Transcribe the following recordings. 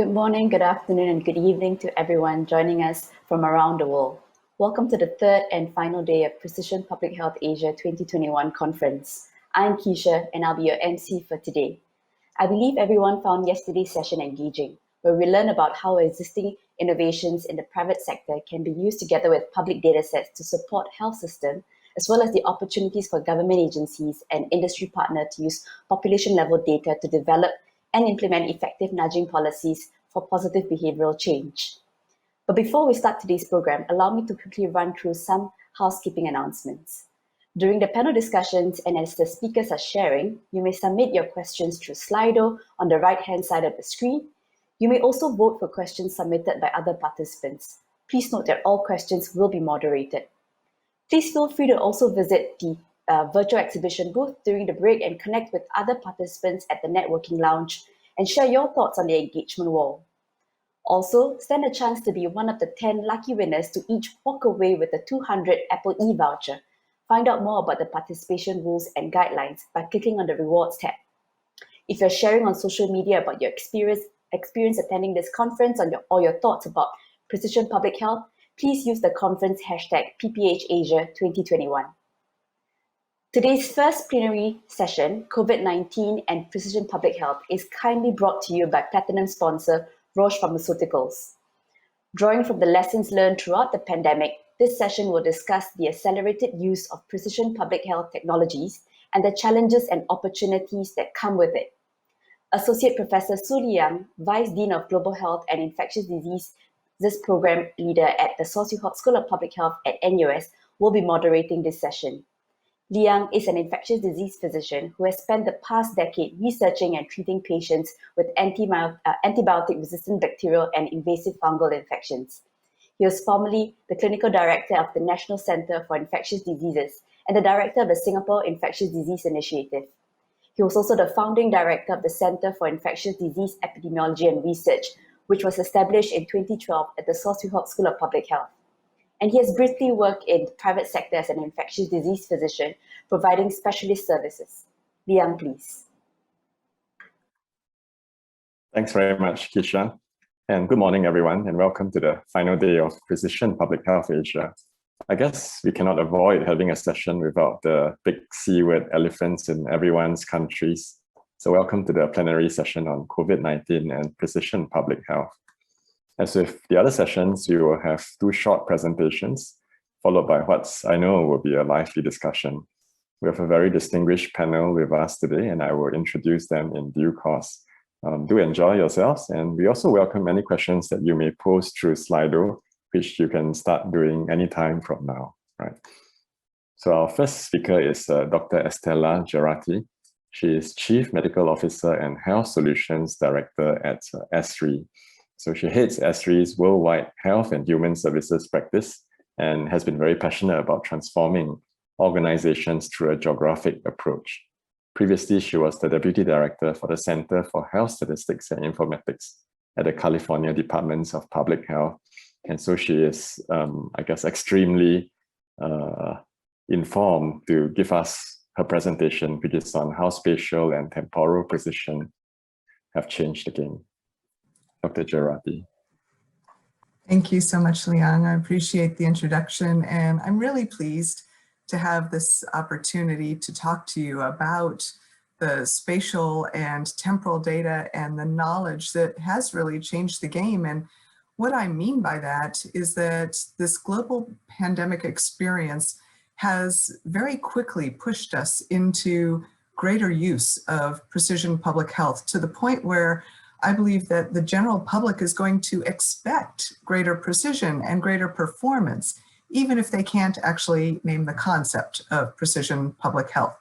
Good morning, good afternoon, and good evening to everyone joining us from around the world. Welcome to the third and final day of Precision Public Health Asia 2021 conference. I'm Kiesha, and I'll be your MC for today. I believe everyone found yesterday's session engaging, where we learned about how existing innovations in the private sector can be used together with public datasets to support health system, as well as the opportunities for government agencies and industry partners to use population-level data to develop and implement effective nudging policies for positive behavioral change. But before we start today's program, allow me to quickly run through some housekeeping announcements. During the panel discussions and as the speakers are sharing, you may submit your questions through Slido on the right-hand side of the screen. You may also vote for questions submitted by other participants. Please note that all questions will be moderated. Please feel free to also visit the virtual exhibition booth during the break and connect with other participants at the networking lounge and share your thoughts on the engagement wall. Also, stand a chance to be one of the 10 lucky winners to each walk away with a 200 Apple e-voucher. Find out more about the participation rules and guidelines by clicking on the rewards tab. If you're sharing on social media about your experience attending this conference or your thoughts about precision public health, please use the conference hashtag PPH Asia 2021. Today's first plenary session, COVID-19 and Precision Public Health, is kindly brought to you by Platinum sponsor Roche Pharmaceuticals. Drawing from the lessons learned throughout the pandemic, this session will discuss the accelerated use of precision public health technologies and the challenges and opportunities that come with it. Associate Professor Swee Liang, Vice Dean of Global Health and Infectious Diseases Program Leader at the Hock School of Public Health at NUS, will be moderating this session. Liang is an infectious disease physician who has spent the past decade researching and treating patients with antibiotic-resistant bacterial and invasive fungal infections. He was formerly the clinical director of the National Center for Infectious Diseases and the director of the Singapore Infectious Disease Initiative. He was also the founding director of the Center for Infectious Disease Epidemiology and Research, which was established in 2012 at the Hock School of Public Health. And he has briefly worked in the private sector as an infectious disease physician, providing specialist services. Liang, please. Thanks very much, Kiesha. And good morning, everyone, and welcome to the final day of Precision Public Health Asia. I guess we cannot avoid having a session without the big C word elephants in everyone's countries. So welcome to the plenary session on COVID-19 and precision public health. As with the other sessions, we will have two short presentations, followed by what I know will be a lively discussion. We have a very distinguished panel with us today, and I will introduce them in due course. Do enjoy yourselves, and we also welcome any questions that you may post through Slido, which you can start doing anytime from now. Right. So our first speaker is Dr. Este Geraghty. She is Chief Medical Officer and Health Solutions Director at Esri. So she heads Esri's worldwide health and human services practice and has been very passionate about transforming organizations through a geographic approach. Previously, she was the Deputy Director for the Center for Health Statistics and Informatics at the California Departments of Public Health. And so she is, I guess, extremely informed to give us her presentation, which is on how spatial and temporal precision have changed the game. Dr. Geraghty. Thank you so much, Liang. I appreciate the introduction, and I'm really pleased to have this opportunity to talk to you about the spatial and temporal data and the knowledge that has really changed the game. And what I mean by that is that this global pandemic experience has very quickly pushed us into greater use of precision public health to the point where I believe that the general public is going to expect greater precision and greater performance, even if they can't actually name the concept of precision public health.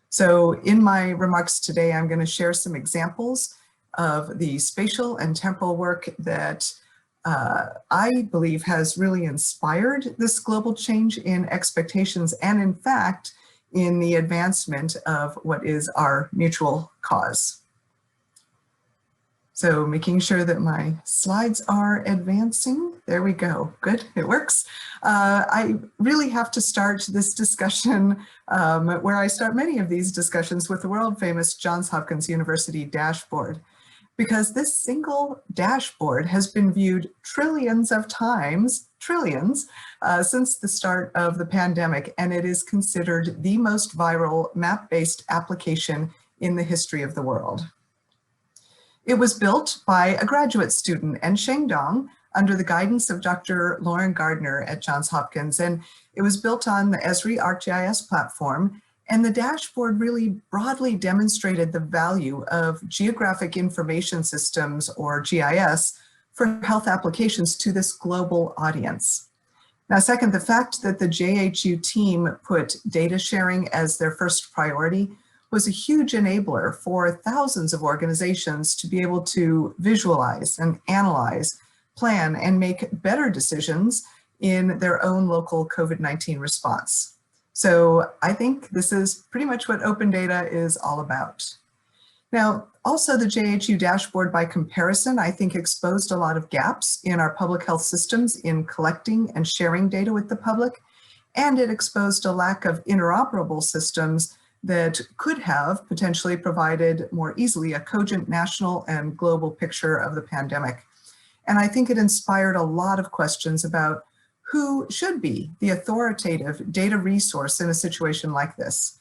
So in my remarks today, I'm going to share some examples of the spatial and temporal work that I believe has really inspired this global change in expectations and, in fact, in the advancement of what is our mutual cause. So making sure that my slides are advancing. There we go. Good, it works. I really have to start this discussion where I start many of these discussions with the world famous Johns Hopkins University dashboard. because this single dashboard has been viewed trillions of times, since the start of the pandemic, and it is considered the most viral map-based application in the history of the world. It was built by a graduate student and Shandong under the guidance of Dr. Lauren Gardner at Johns Hopkins, and it was built on the Esri ArcGIS platform. And the dashboard really broadly demonstrated the value of geographic information systems, or GIS, for health applications to this global audience. Now, second, the fact that the JHU team put data sharing as their first priority was a huge enabler for thousands of organizations to be able to visualize and analyze, plan, and make better decisions in their own local COVID-19 response. So I think this is pretty much what open data is all about. Now, also the JHU dashboard, by comparison, I think exposed a lot of gaps in our public health systems in collecting and sharing data with the public, and it exposed a lack of interoperable systems that could have potentially provided more easily a cogent national and global picture of the pandemic. And I think it inspired a lot of questions about who should be the authoritative data resource in a situation like this.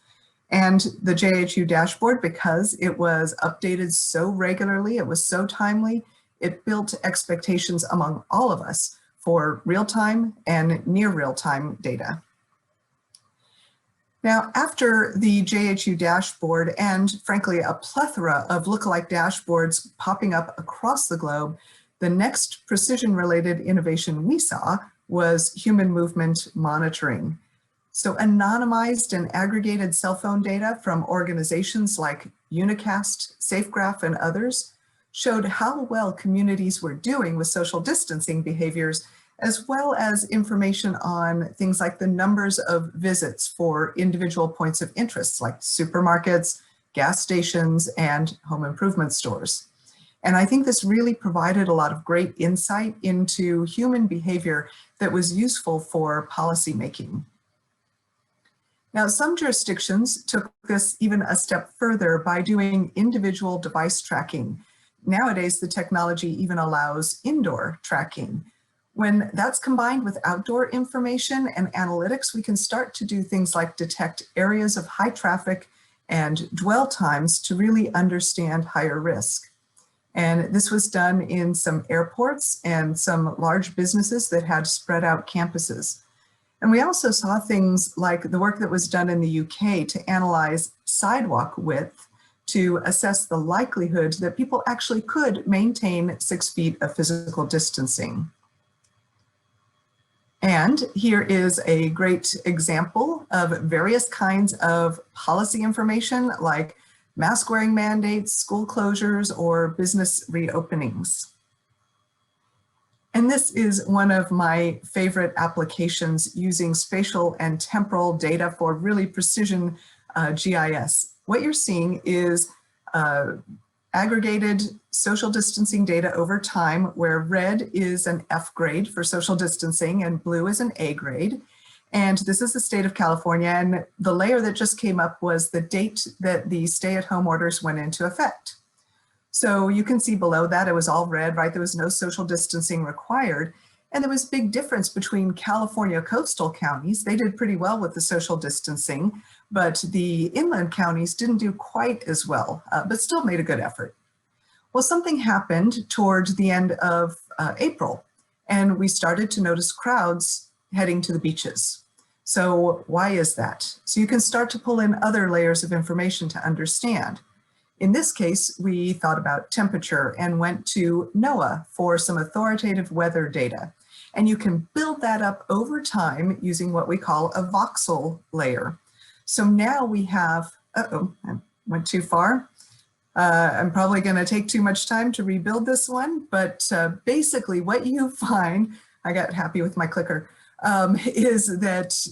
And the JHU dashboard, because it was updated so regularly, it was so timely, it built expectations among all of us for real-time and near real-time data. Now, after the JHU dashboard and frankly, a plethora of lookalike dashboards popping up across the globe, the next precision-related innovation we saw was human movement monitoring. So anonymized and aggregated cell phone data from organizations like Unicast, SafeGraph, and others showed how well communities were doing with social distancing behaviors, as well as information on things like the numbers of visits for individual points of interest, like supermarkets, gas stations, and home improvement stores. And I think this really provided a lot of great insight into human behavior that was useful for policymaking. Now, some jurisdictions took this even a step further by doing individual device tracking. Nowadays, the technology even allows indoor tracking. When that's combined with outdoor information and analytics, we can start to do things like detect areas of high traffic and dwell times to really understand higher risk. And this was done in some airports and some large businesses that had spread out campuses. And we also saw things like the work that was done in the UK to analyze sidewalk width to assess the likelihood that people actually could maintain 6 feet of physical distancing. And here is a great example of various kinds of policy information like mask wearing mandates, school closures, or business reopenings. And this is one of my favorite applications using spatial and temporal data for really precision GIS. What you're seeing is aggregated social distancing data over time, where red is an F grade for social distancing and blue is an A grade. And this is the state of California, and the layer that just came up was the date that the stay-at-home orders went into effect. So you can see below that it was all red, right? There was no social distancing required. And there was a big difference between California coastal counties. They did pretty well with the social distancing, but the inland counties didn't do quite as well, but still made a good effort. Well, something happened towards the end of April, and we started to notice crowds heading to the beaches. So why is that? So you can start to pull in other layers of information to understand. In this case, we thought about temperature and went to NOAA for some authoritative weather data. And you can build that up over time using what we call a voxel layer. So now we have, I went too far. I'm probably going to take too much time to rebuild this one, but basically what you find, I got happy with my clicker, is that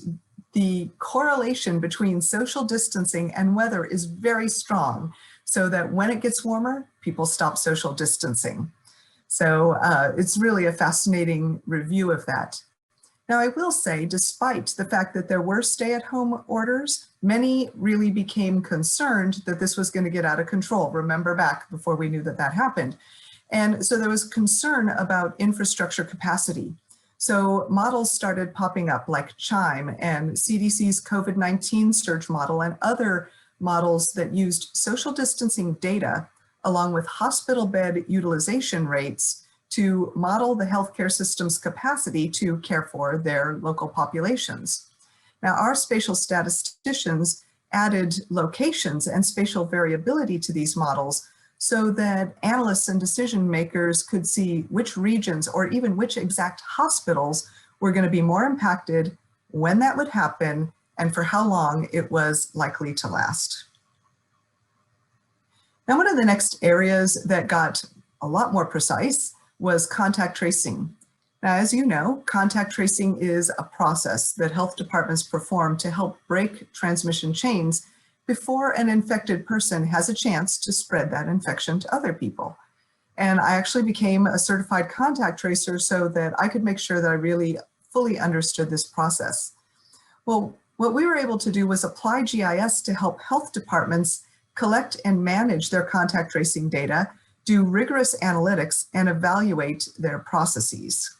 the correlation between social distancing and weather is very strong, so that when it gets warmer, people stop social distancing. So it's really a fascinating review of that. Now, I will say, despite the fact that there were stay-at-home orders, many really became concerned that this was going to get out of control. Remember back before we knew that that happened. And so there was concern about infrastructure capacity. So models started popping up like CHIME and CDC's COVID-19 surge model and other models that used social distancing data along with hospital bed utilization rates to model the healthcare system's capacity to care for their local populations. Now, our spatial statisticians added locations and spatial variability to these models so that analysts and decision makers could see which regions or even which exact hospitals were going to be more impacted, when that would happen, and for how long it was likely to last. Now, one of the next areas that got a lot more precise was contact tracing. Now, as you know, contact tracing is a process that health departments perform to help break transmission chains before an infected person has a chance to spread that infection to other people. And I actually became a certified contact tracer so that I could make sure that I really fully understood this process. Well, what we were able to do was apply GIS to help health departments collect and manage their contact tracing data, do rigorous analytics, and evaluate their processes.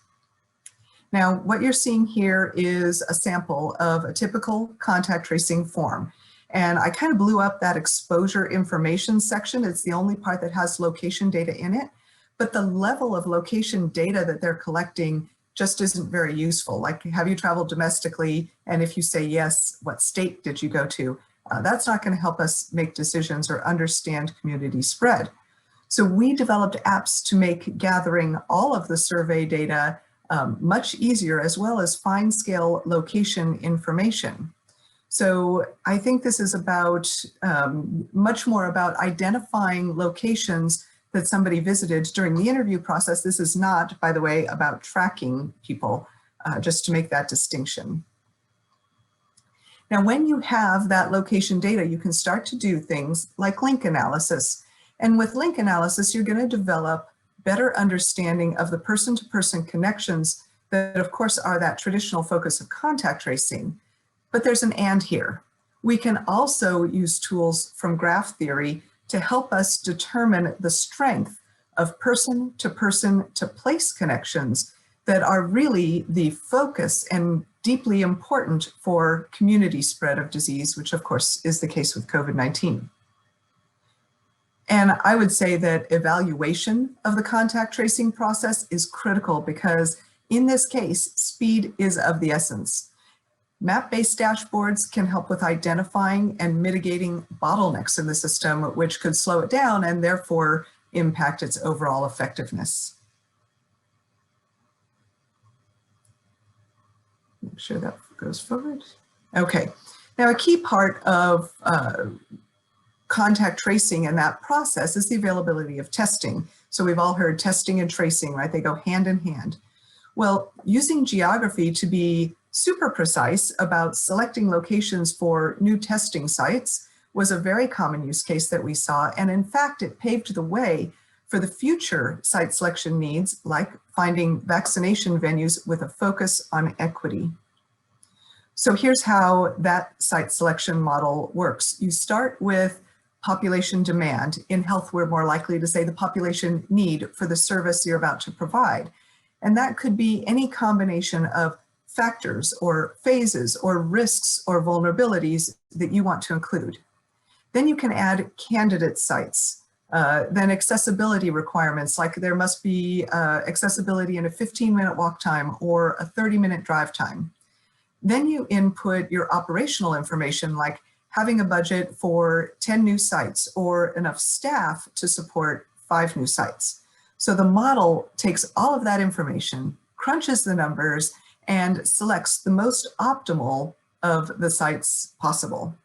Now, what you're seeing here is a sample of a typical contact tracing form. And I kind of blew up that exposure information section. It's the only part that has location data in it, but the level of location data that they're collecting just isn't very useful. Like, have you traveled domestically? And if you say yes, what state did you go to? That's not going to help us make decisions or understand community spread. So we developed apps to make gathering all of the survey data much easier, as well as fine scale location information. So I think this is about much more about identifying locations that somebody visited during the interview process. This is not, by the way, about tracking people, just to make that distinction. Now, when you have that location data, you can start to do things like link analysis. And with link analysis, you're going to develop better understanding of the person-to-person connections that, of course, are that traditional focus of contact tracing. But there's an and here. We can also use tools from graph theory to help us determine the strength of person-to-place connections that are really the focus and deeply important for community spread of disease, which of course is the case with COVID-19. And I would say that evaluation of the contact tracing process is critical because in this case, speed is of the essence. Map-based dashboards can help with identifying and mitigating bottlenecks in the system, which could slow it down and therefore impact its overall effectiveness. Make sure that goes forward. Okay, now a key part of contact tracing in that process is the availability of testing. So we've all heard testing and tracing, right? They go hand in hand. Well, using geography to be super precise about selecting locations for new testing sites was a very common use case that we saw. And in fact, it paved the way for the future site selection needs, like finding vaccination venues with a focus on equity. So here's how that site selection model works. You start with population demand. In health, we're more likely to say the population need for the service you're about to provide. And that could be any combination of factors or phases or risks or vulnerabilities that you want to include. Then you can add candidate sites, then accessibility requirements, like there must be accessibility in a 15-minute walk time or a 30-minute drive time. Then you input your operational information, like having a budget for 10 new sites or enough staff to support 5 new sites. So the model takes all of that information, crunches the numbers, and selects the most optimal of the sites possible.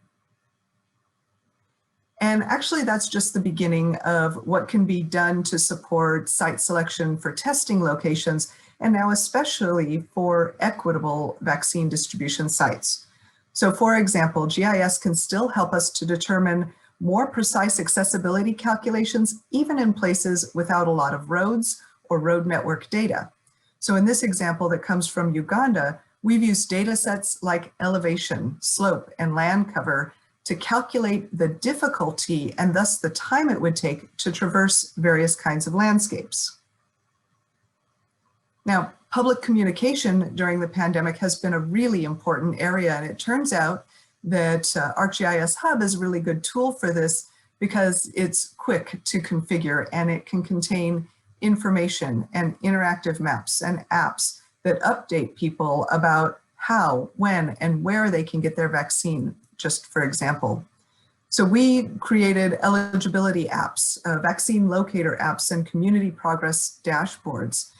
And actually, that's just the beginning of what can be done to support site selection for testing locations, and now especially for equitable vaccine distribution sites. So for example, GIS can still help us to determine more precise accessibility calculations, even in places without a lot of roads or road network data. So in this example that comes from Uganda, we've used data sets like elevation, slope, and land cover to calculate the difficulty and thus the time it would take to traverse various kinds of landscapes. Now, public communication during the pandemic has been a really important area, and it turns out that ArcGIS Hub is a really good tool for this because it's quick to configure and it can contain information and interactive maps and apps that update people about how, when, and where they can get their vaccine, just for example. So we created eligibility apps, vaccine locator apps, and community progress dashboards.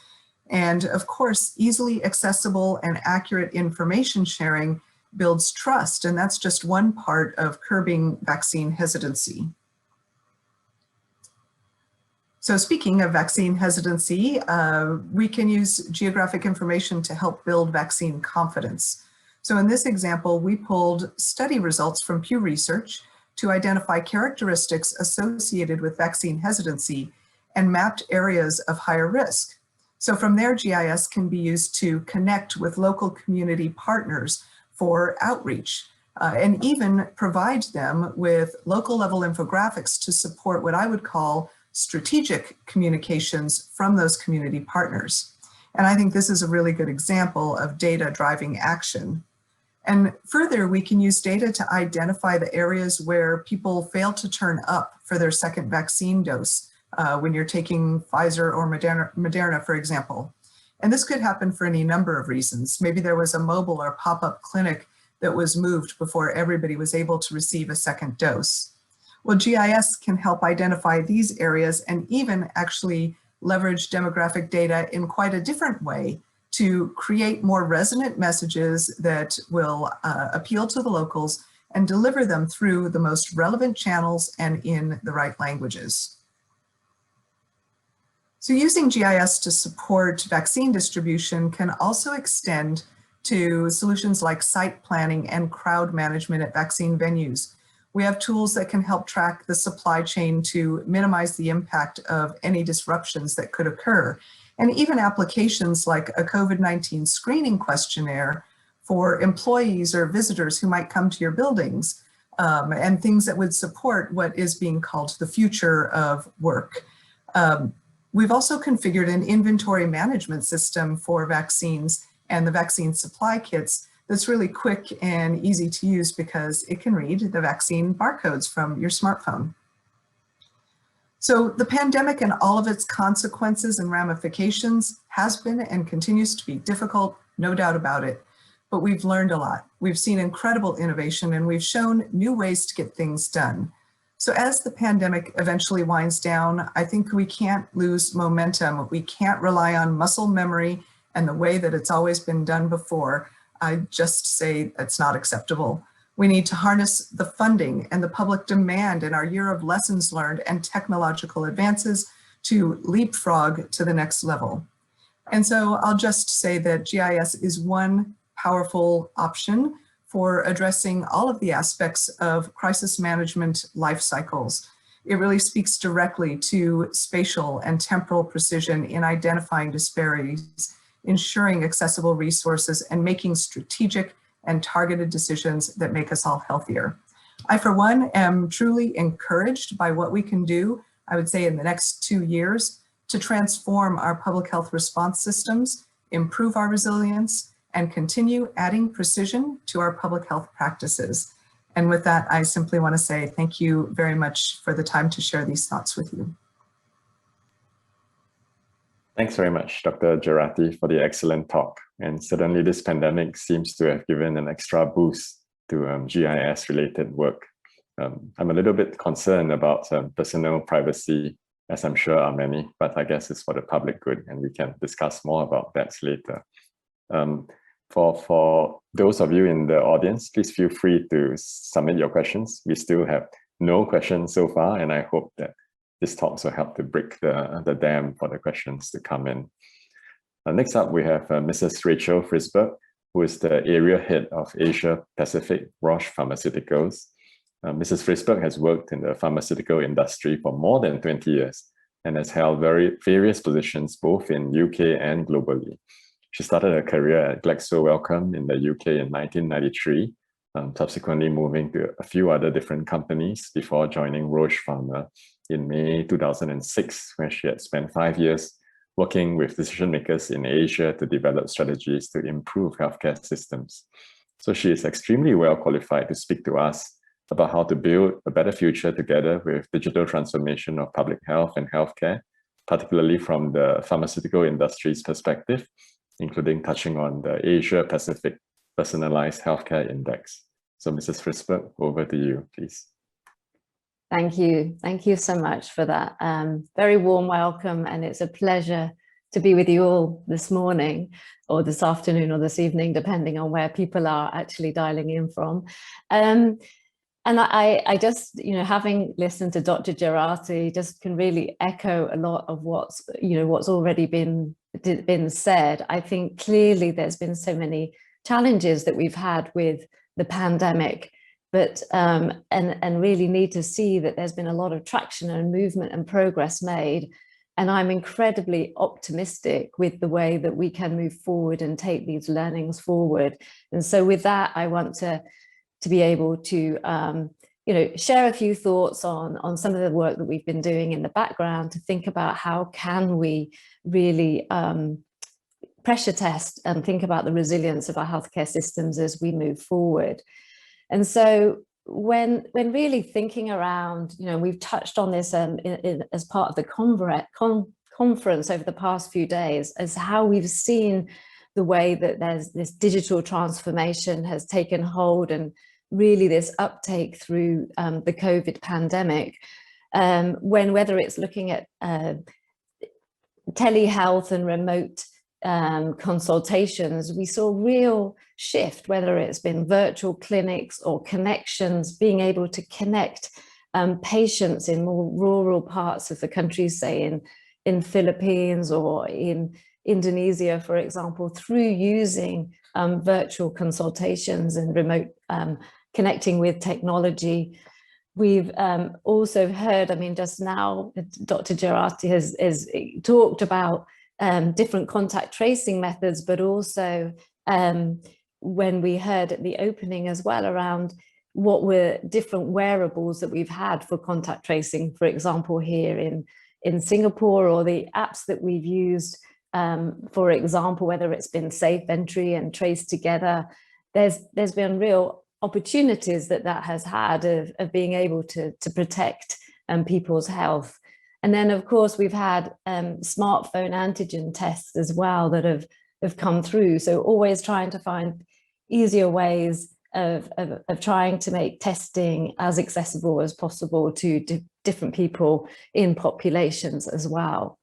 And of course, easily accessible and accurate information sharing builds trust, and that's just one part of curbing vaccine hesitancy. So speaking of vaccine hesitancy, we can use geographic information to help build vaccine confidence. So in this example, we pulled study results from Pew Research to identify characteristics associated with vaccine hesitancy and mapped areas of higher risk. So from there, GIS can be used to connect with local community partners for outreach and even provide them with local level infographics to support what I would call strategic communications from those community partners. And I think this is a really good example of data driving action. And further, we can use data to identify the areas where people fail to turn up for their second vaccine dose when you're taking Pfizer or Moderna, for example. And this could happen for any number of reasons. Maybe there was a mobile or pop-up clinic that was moved before everybody was able to receive a second dose. Well, GIS can help identify these areas and even actually leverage demographic data in quite a different way to create more resonant messages that will appeal to the locals and deliver them through the most relevant channels and in the right languages. So using GIS to support vaccine distribution can also extend to solutions like site planning and crowd management at vaccine venues. We have tools that can help track the supply chain to minimize the impact of any disruptions that could occur. And even applications like a COVID-19 screening questionnaire for employees or visitors who might come to your buildings, and things that would support what is being called the future of work. We've also configured an inventory management system for vaccines and the vaccine supply kits that's really quick and easy to use because it can read the vaccine barcodes from your smartphone. So the pandemic and all of its consequences and ramifications has been and continues to be difficult, no doubt about it, but we've learned a lot. We've seen incredible innovation and we've shown new ways to get things done. So as the pandemic eventually winds down, I think we can't lose momentum. We can't rely on muscle memory and the way that it's always been done before. I just say that's not acceptable. We need to harness the funding and the public demand in our year of lessons learned and technological advances to leapfrog to the next level. And so I'll just say that GIS is one powerful option for addressing all of the aspects of crisis management life cycles. It really speaks directly to spatial and temporal precision in identifying disparities, ensuring accessible resources, and making strategic and targeted decisions that make us all healthier. I, for one, am truly encouraged by what we can do, I would say in the next 2 years, to transform our public health response systems, improve our resilience, and continue adding precision to our public health practices. And with that, I simply want to say thank you very much for the time to share these thoughts with you. Thanks very much, Dr. Geraghty, for the excellent talk. And certainly this pandemic seems to have given an extra boost to GIS-related work. I'm a little bit concerned about personal privacy, as I'm sure are many, but I guess it's for the public good, and we can discuss more about that later. For those of you in the audience, please feel free to submit your questions. We still have no questions so far, and I hope that this talk will help to break the dam for the questions to come in. Next up, we have Mrs. Rachel Frizberg, who is the Area Head of Asia Pacific, Roche Pharmaceuticals. Mrs. Frizberg has worked in the pharmaceutical industry for more than 20 years and has held various positions both in UK and globally. She started her career at 𝗪𝗪𝗀𝗃 in the UK in 1993, subsequently moving to a few other different companies before joining Roche Pharma in May 2006, where she had spent 5 years working with decision makers in Asia to develop strategies to improve healthcare systems. So she is extremely well qualified to speak to us about how to build a better future together with digital transformation of public health and healthcare, particularly from the pharmaceutical industry's perspective, including touching on the Asia-Pacific Personalized Healthcare Index. So Mrs. Frizberg, over to you, please. Thank you. Thank you so much for that very warm welcome. And it's a pleasure to be with you all this morning or this afternoon or this evening, depending on where people are actually dialing in from. And I just, having listened to Dr. Geraghty, just can really echo a lot of what's already been said. I think clearly there's been so many challenges that we've had with the pandemic, but and really need to see that there's been a lot of traction and movement and progress made. And I'm incredibly optimistic with the way that we can move forward and take these learnings forward. And so with that, I want to be able to share a few thoughts on some of the work that we've been doing in the background to think about how can we really pressure test and think about the resilience of our healthcare systems as we move forward. And so when really thinking around, we've touched on this as part of the conference over the past few days, as how we've seen the way that there's this digital transformation has taken hold and really this uptake through the COVID pandemic, whether it's looking at telehealth and remote consultations, we saw real shift, whether it's been virtual clinics or connections, being able to connect patients in more rural parts of the country, say in Philippines or in Indonesia, for example, through using virtual consultations and remote connecting with technology. We've also heard, just now, Dr. Geraghty has talked about different contact tracing methods, but also when we heard at the opening as well around what were different wearables that we've had for contact tracing, for example, here in Singapore, or the apps that we've used, for example, whether it's been Safe Entry and Trace Together, there's been real opportunities that has had of being able to protect people's health. And then, of course, we've had smartphone antigen tests as well that have come through. So always trying to find easier ways of trying to make testing as accessible as possible to different people in populations as well.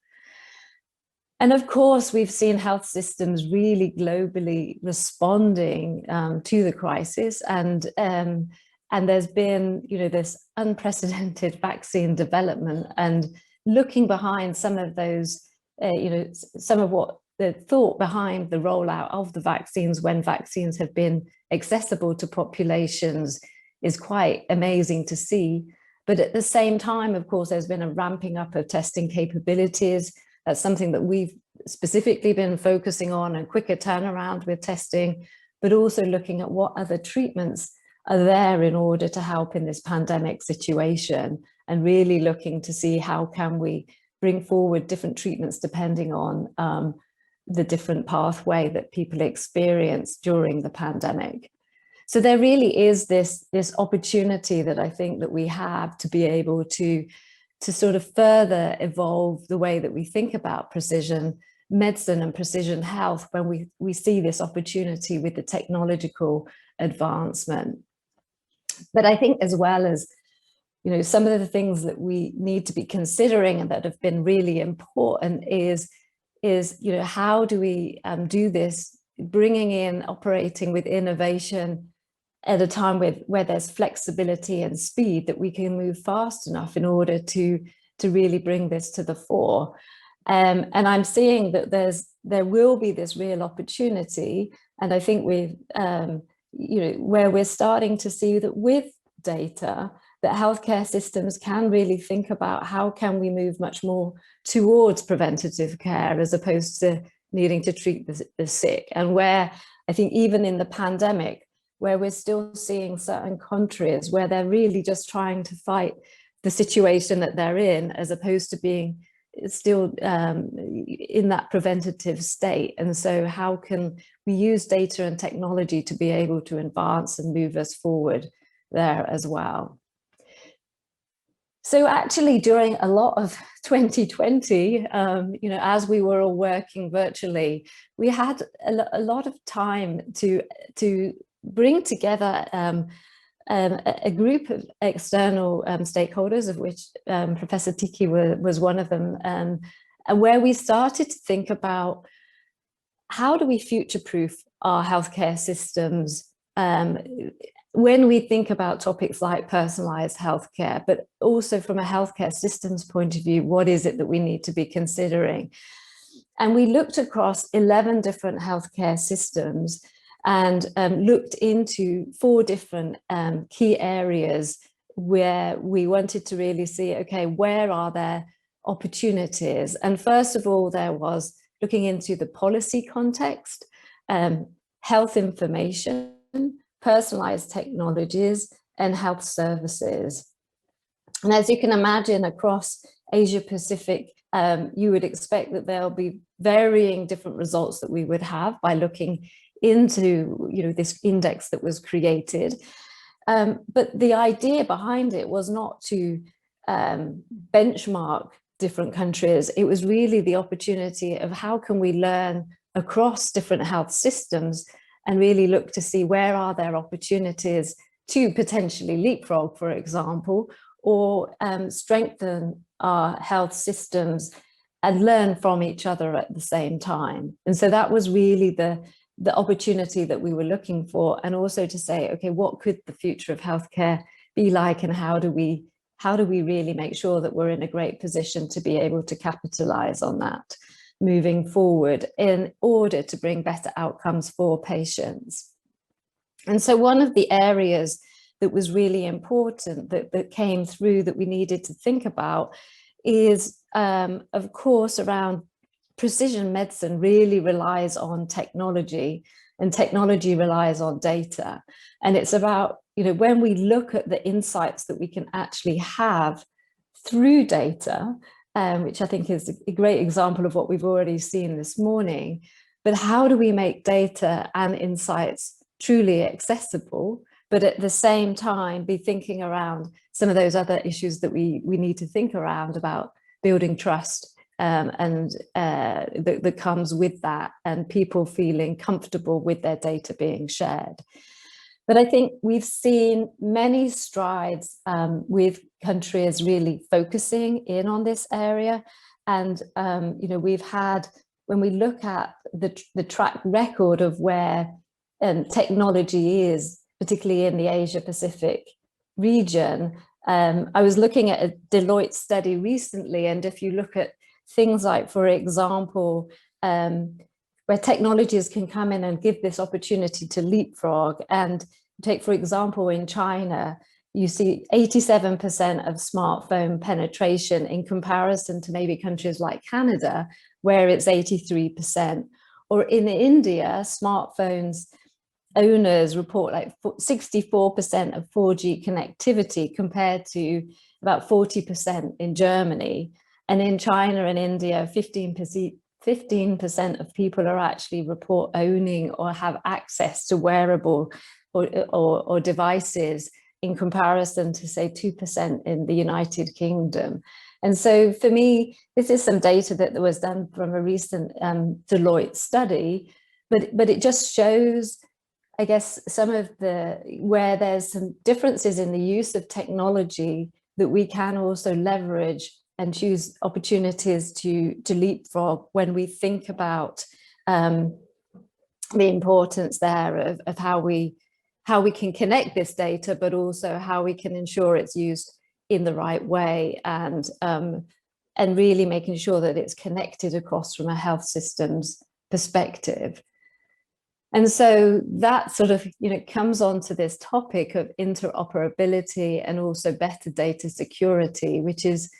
And of course, we've seen health systems really globally responding to the crisis, and there's been, this unprecedented vaccine development, and looking behind some of those, some of what the thought behind the rollout of the vaccines when vaccines have been accessible to populations is quite amazing to see. But at the same time, of course, there's been a ramping up of testing capabilities. That's something that we've specifically been focusing on, a quicker turnaround with testing, but also looking at what other treatments are there in order to help in this pandemic situation, and really looking to see how can we bring forward different treatments depending on the different pathway that people experience during the pandemic. So there really is this opportunity that I think that we have to be able to sort of further evolve the way that we think about precision medicine and precision health when we see this opportunity with the technological advancement. But I think as well as, some of the things that we need to be considering and that have been really important is how do we do this, bringing in, operating with innovation at a time where there's flexibility and speed, that we can move fast enough in order to really bring this to the fore. And I'm seeing that there will be this real opportunity, and I think we've where we're starting to see that with data, that healthcare systems can really think about how can we move much more towards preventative care as opposed to needing to treat the sick, and where I think even in the pandemic, where we're still seeing certain countries where they're really just trying to fight the situation that they're in, as opposed to being still in that preventative state. And so how can we use data and technology to be able to advance and move us forward there as well? So actually during a lot of 2020, as we were all working virtually, we had a lot of time to bring together a group of external stakeholders, of which Professor Tikki was one of them, and where we started to think about how do we future-proof our healthcare systems when we think about topics like personalized healthcare, but also from a healthcare systems point of view, what is it that we need to be considering? And we looked across 11 different healthcare systems and looked into 4 different key areas where we wanted to really see, okay, where are there opportunities? And first of all, there was looking into the policy context, health information, personalized technologies, and health services. And as you can imagine, across Asia Pacific, you would expect that there'll be varying different results that we would have by looking into this index that was created. But the idea behind it was not to benchmark different countries. It was really the opportunity of how can we learn across different health systems and really look to see where are there opportunities to potentially leapfrog, for example, or strengthen our health systems and learn from each other at the same time. And so that was really the opportunity that we were looking for, and also to say, okay, what could the future of healthcare be like, and how do we really make sure that we're in a great position to be able to capitalize on that moving forward in order to bring better outcomes for patients. And so one of the areas that was really important that came through that we needed to think about is, of course, around precision medicine really relies on technology, and technology relies on data. And it's about, when we look at the insights that we can actually have through data, which I think is a great example of what we've already seen this morning, but how do we make data and insights truly accessible, but at the same time be thinking around some of those other issues that we need to think around about building trust and that comes with that, and people feeling comfortable with their data being shared. But I think we've seen many strides with countries really focusing in on this area. And, we've had, when we look at the track record of where technology is, particularly in the Asia Pacific region, I was looking at a Deloitte study recently, and if you look at things like, for example, where technologies can come in and give this opportunity to leapfrog, and take, for example, in China, you see 87% of smartphone penetration in comparison to maybe countries like Canada, where it's 83%. Or in India, smartphones owners report like 64% of 4G connectivity compared to about 40% in Germany. And in China and India, 15% of people are actually report owning or have access to wearable or devices, in comparison to, say, 2% in the United Kingdom. And so for me, this is some data that was done from a recent Deloitte study, but it just shows, I guess, some of where there's some differences in the use of technology that we can also leverage and choose opportunities to leapfrog when we think about the importance there of how we can connect this data, but also how we can ensure it's used in the right way, and really making sure that it's connected across from a health systems perspective. And so that sort of, comes on to this topic of interoperability and also better data security, which is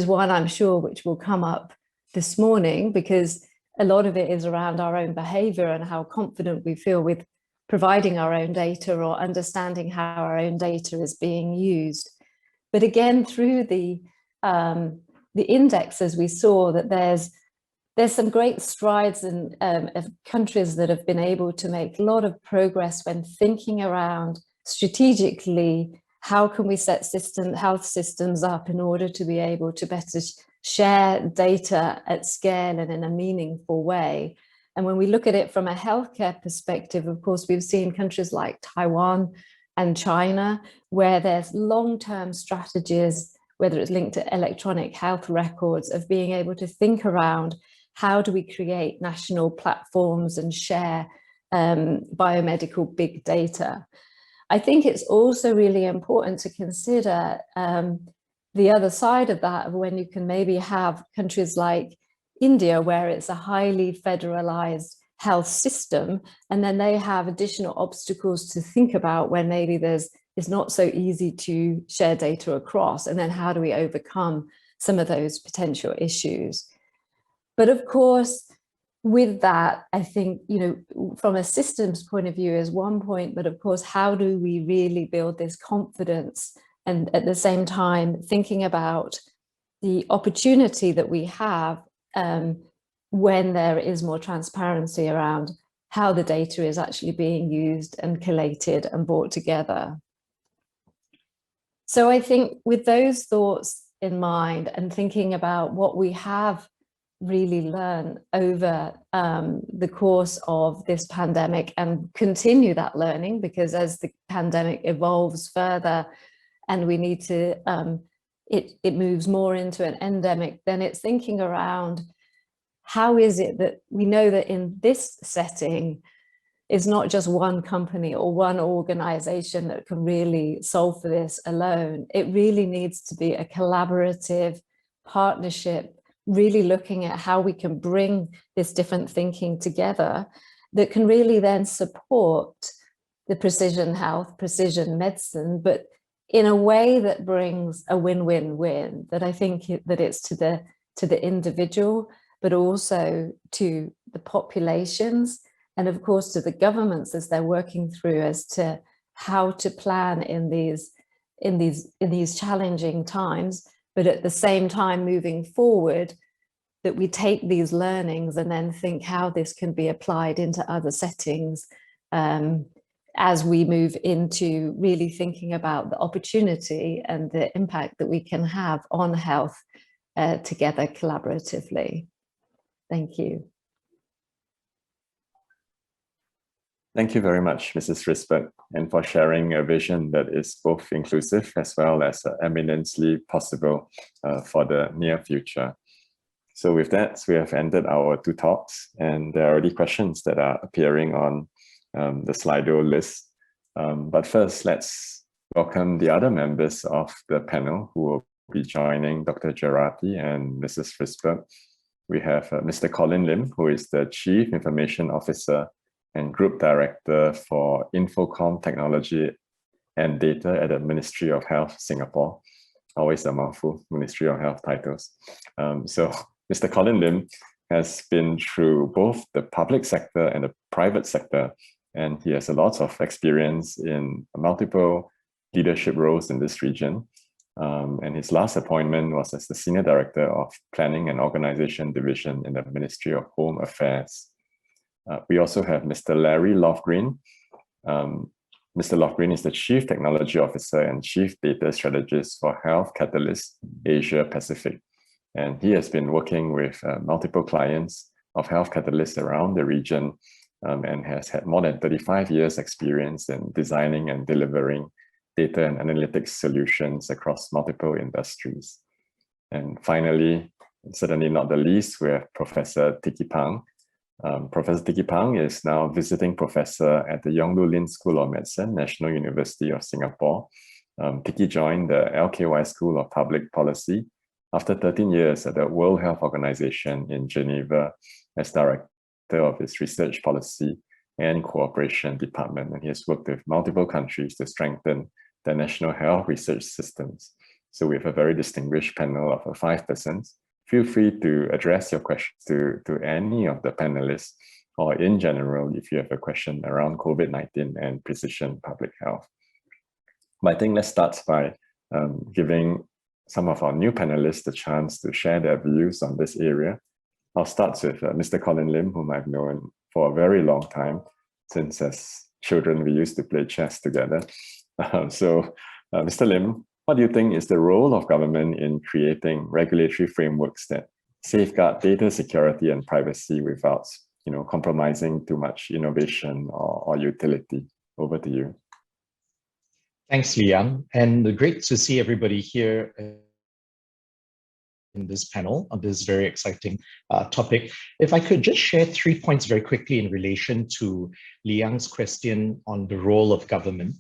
one I'm sure which will come up this morning, because a lot of it is around our own behavior and how confident we feel with providing our own data or understanding how our own data is being used. But again, through the indexes, we saw that there's some great strides in countries that have been able to make a lot of progress when thinking around strategically, how can we set health systems up in order to be able to better share data at scale and in a meaningful way. And when we look at it from a healthcare perspective, of course, we've seen countries like Taiwan and China, where there's long-term strategies, whether it's linked to electronic health records, of being able to think around how do we create national platforms and share biomedical big data. I think it's also really important to consider the other side of that, of when you can maybe have countries like India, where it's a highly federalized health system, and then they have additional obstacles to think about when maybe it's not so easy to share data across, and then how do we overcome some of those potential issues. But of course, with that, I think, from a systems point of view is one point, but of course, how do we really build this confidence, and at the same time thinking about the opportunity that we have when there is more transparency around how the data is actually being used and collated and brought together. So I think with those thoughts in mind and thinking about what we have really learned over the course of this pandemic, and continue that learning, because as the pandemic evolves further and we need to, it moves more into an endemic, then it's thinking around how is it that we know that in this setting, it's not just one company or one organization that can really solve for this alone. It really needs to be a collaborative partnership, really looking at how we can bring this different thinking together that can really then support the precision health, precision medicine, but in a way that brings a win-win-win, that I think that it's to the individual, but also to the populations, and of course to the governments as they're working through as to how to plan in these challenging times, but at the same time moving forward, that we take these learnings and then think how this can be applied into other settings as we move into really thinking about the opportunity and the impact that we can have on health together collaboratively. Thank you. Thank you very much, Mrs. Frizberg, and for sharing a vision that is both inclusive as well as eminently possible for the near future. So with that, we have ended our two talks, and there are already questions that are appearing on the Slido list. But first, let's welcome the other members of the panel who will be joining Dr. Geraghty and Mrs. Frizberg. We have Mr. Colin Lim, who is the Chief Information Officer and Group Director for InfoComm Technology and Data at the Ministry of Health, Singapore. Always a mouthful, Ministry of Health titles. So Mr. Colin Lim has been through both the public sector and the private sector, and he has a lot of experience in multiple leadership roles in this region. And his last appointment was as the Senior Director of Planning and Organization Division in the Ministry of Home Affairs. We also have Mr. Larry Lofgreen. Mr. Lofgreen is the Chief Technology Officer and Chief Data Strategist for Health Catalyst Asia Pacific. And he has been working with multiple clients of Health Catalyst around the region and has had more than 35 years experience in designing and delivering data and analytics solutions across multiple industries. And finally, certainly not the least, we have Professor Tikki Pang. Professor Tikki Pang is now visiting professor at the Yong School of Medicine, National University of Singapore. Tikki joined the LKY School of Public Policy after 13 years at the World Health Organization in Geneva as Director of its Research Policy and Cooperation Department. And he has worked with multiple countries to strengthen the national health research systems. So we have a very distinguished panel of 5 persons. feel free to address your questions to any of the panelists, or in general, if you have a question around COVID-19 and precision public health. But I think let's start by giving some of our new panelists the chance to share their views on this area. I'll start with Mr. Colin Lim, whom I've known for a very long time, since as children we used to play chess together. Mr. Lim, what do you think is the role of government in creating regulatory frameworks that safeguard data security and privacy without, compromising too much innovation or utility? Over to you. Thanks, Liang, and great to see everybody here in this panel on this very exciting topic. If I could just share 3 points very quickly in relation to Liang's question on the role of government.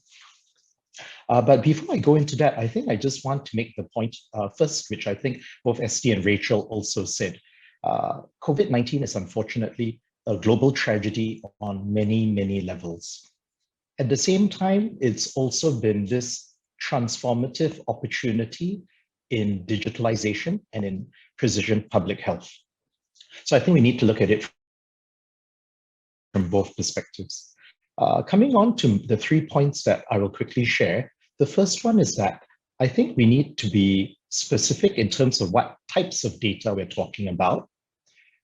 But before I go into that, I think I just want to make the point first, which I think both Este and Rachel also said. COVID-19 is unfortunately a global tragedy on many, many levels. At the same time, it's also been this transformative opportunity in digitalization and in precision public health. So I think we need to look at it from both perspectives. Coming on to the 3 points that I will quickly share. The first one is that I think we need to be specific in terms of what types of data we're talking about.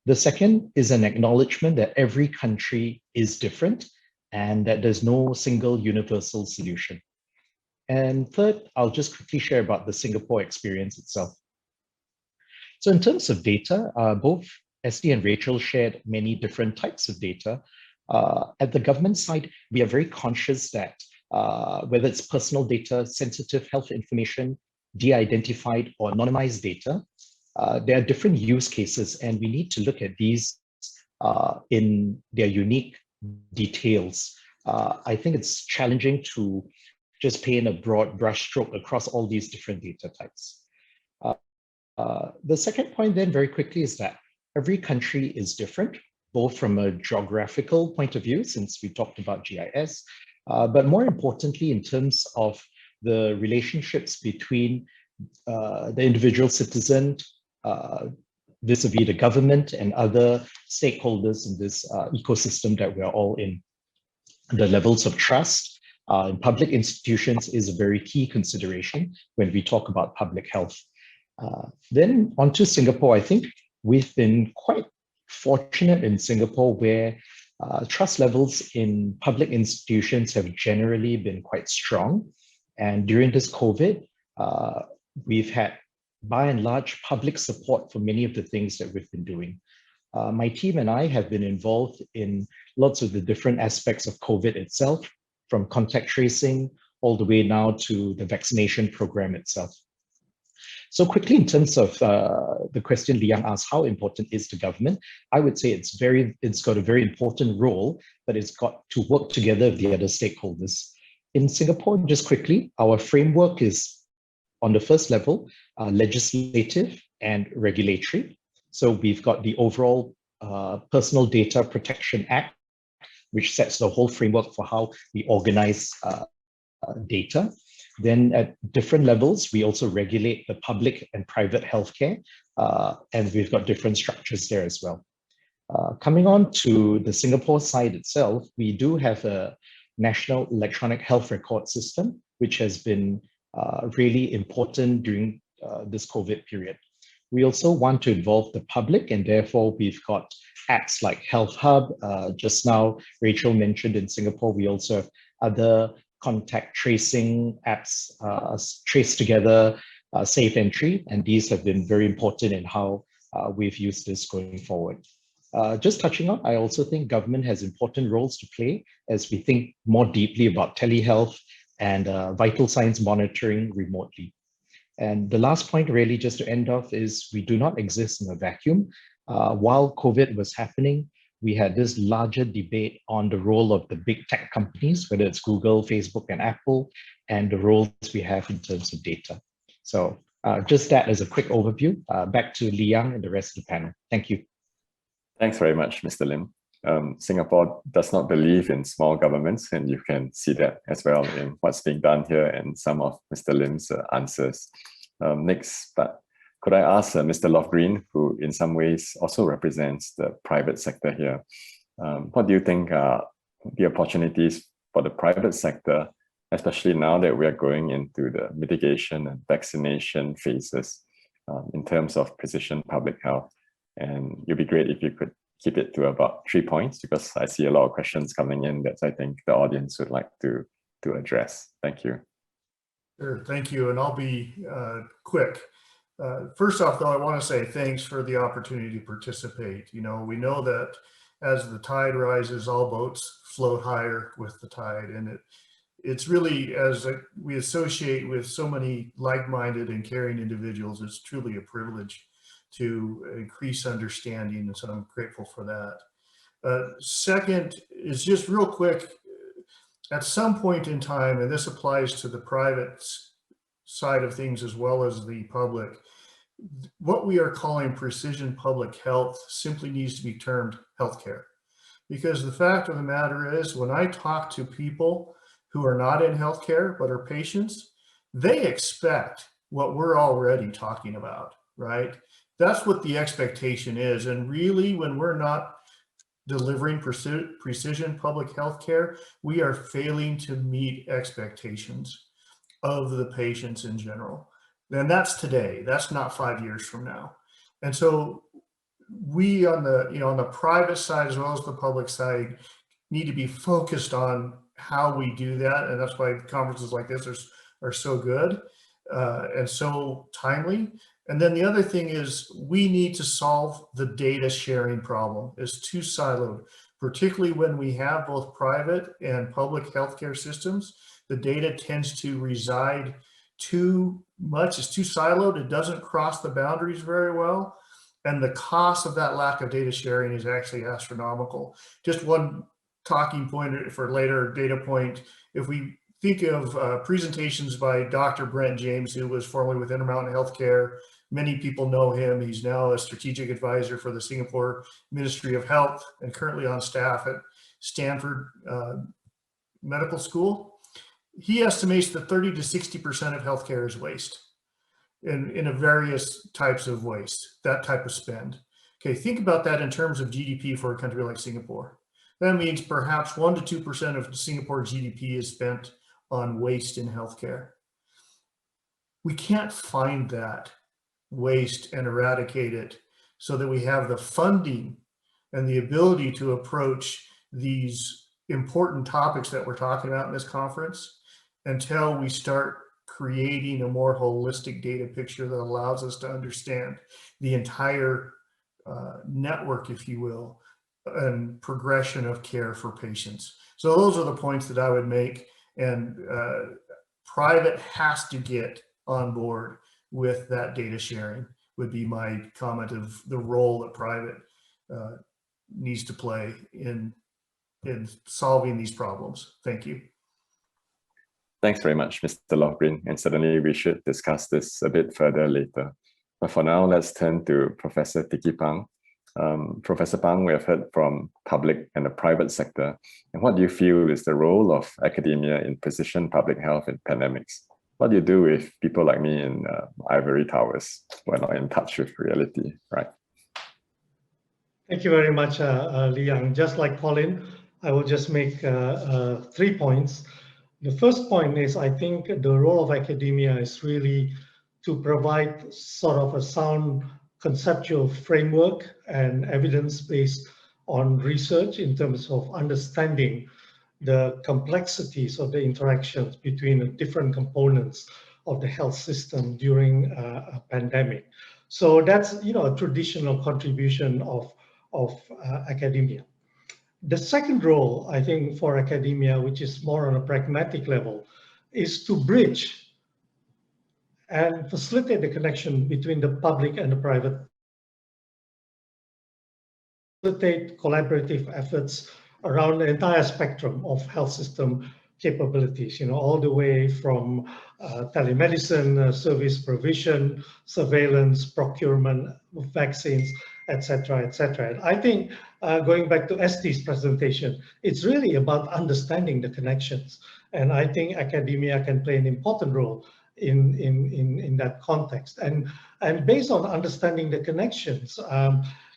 The second is an acknowledgement that every country is different and that there's no single universal solution. And third, I'll just quickly share about the Singapore experience itself. So in terms of data, both Este and Rachel shared many different types of data. At the government side, we are very conscious that whether it's personal data, sensitive health information, de-identified or anonymized data, there are different use cases, and we need to look at these in their unique details. I think it's challenging to just paint a broad brushstroke across all these different data types. The second point then very quickly is that every country is different, both from a geographical point of view, since we talked about GIS, but more importantly in terms of the relationships between the individual citizen vis-a-vis the government and other stakeholders in this ecosystem that we're all in. The levels of trust in public institutions is a very key consideration when we talk about public health. Then on to Singapore, I think we've been quite fortunate in Singapore where trust levels in public institutions have generally been quite strong. And during this COVID, we've had by and large public support for many of the things that we've been doing. My team and I have been involved in lots of the different aspects of COVID itself, from contact tracing all the way now to the vaccination program itself. So quickly, in terms of the question Liang asked, how important is the government? I would say it's got a very important role, but it's got to work together with the other stakeholders. In Singapore, just quickly, our framework is on the first level, legislative and regulatory. So we've got the overall Personal Data Protection Act, which sets the whole framework for how we organize data. Then at different levels, we also regulate the public and private healthcare, and we've got different structures there as well. Coming on to the Singapore side itself, we do have a National Electronic Health Record System, which has been really important during this COVID period. We also want to involve the public, and therefore we've got apps like Health Hub. Just now, Rachel mentioned in Singapore, we also have other contact tracing apps, Trace Together, Safe Entry, and these have been very important in how we've used this going forward. Just touching on, I also think government has important roles to play as we think more deeply about telehealth and vital signs monitoring remotely. And the last point really just to end off is we do not exist in a vacuum. While COVID was happening, we had this larger debate on the role of the big tech companies, whether it's Google, Facebook, and Apple, and the roles we have in terms of data. So just that as a quick overview. Back to Liang and the rest of the panel. Thank you. Thanks very much, Mr. Lim. Singapore does not believe in small governments, and you can see that as well in what's being done here and some of Mr. Lim's answers. Next, but Could I ask Mr. Lofgreen, who in some ways also represents the private sector here, what do you think are the opportunities for the private sector, especially now that we are going into the mitigation and vaccination phases in terms of precision public health? And it'd be great if you could keep it to about 3 points, because I see a lot of questions coming in that I think the audience would like to address. Thank you. Sure, thank you, and I'll be quick. First off, though, I want to say thanks for the opportunity to participate. You know, we know that as the tide rises, all boats float higher with the tide, and it's really, as we associate with so many like-minded and caring individuals, it's truly a privilege to increase understanding, and so I'm grateful for that. Second is just real quick, at some point in time, and this applies to the private side of things as well as the public, what we are calling precision public health simply needs to be termed healthcare. Because the fact of the matter is, when I talk to people who are not in healthcare but are patients, they expect what we're already talking about, right? That's what the expectation is. And really, when we're not delivering precision public health care, we are failing to meet expectations of the patients in general. And that's today, that's not 5 years from now. And so we on the private side as well as the public side need to be focused on how we do that. And that's why conferences like this are so good and so timely. And then the other thing is we need to solve the data sharing problem. It's too siloed, particularly when we have both private and public healthcare systems. The data tends to reside too much, it's too siloed, it doesn't cross the boundaries very well. And the cost of that lack of data sharing is actually astronomical. Just one talking point for later data point, if we think of presentations by Dr. Brent James, who was formerly with Intermountain Healthcare. Many people know him. He's now a strategic advisor for the Singapore Ministry of Health and currently on staff at Stanford Medical School. He estimates that 30 to 60% of healthcare is waste in a various types of waste, that type of spend. Okay, think about that in terms of GDP for a country like Singapore. That means perhaps 1 to 2% of Singapore GDP is spent on waste in healthcare. We can't find that waste and eradicate it so that we have the funding and the ability to approach these important topics that we're talking about in this conference until we start creating a more holistic data picture that allows us to understand the entire network, if you will, and progression of care for patients. So those are the points that I would make, and private has to get on board with that data sharing would be my comment of the role that private needs to play in solving these problems. Thank you. Thanks very much, Mr. Lofgreen, and certainly we should discuss this a bit further later. But for now, let's turn to Professor Tikki Pang. Professor Pang, we have heard from public and the private sector. And what do you feel is the role of academia in precision public health in pandemics? What do you do with people like me in ivory towers who are not in touch with reality, right? Thank you very much, Liang. Just like Colin, I will just make 3 points. The first point is, I think the role of academia is really to provide sort of a sound conceptual framework and evidence based on research in terms of understanding the complexities of the interactions between the different components of the health system during a pandemic. So that's, a traditional contribution of academia. The second role, I think, for academia, which is more on a pragmatic level, is to bridge and facilitate the connection between the public and the private. Facilitate collaborative efforts around the entire spectrum of health system capabilities, all the way from telemedicine, service provision, surveillance, procurement of vaccines, etc., etc. And I think going back to Esti's presentation, it's really about understanding the connections. And I think academia can play an important role in that context. And based on understanding the connections,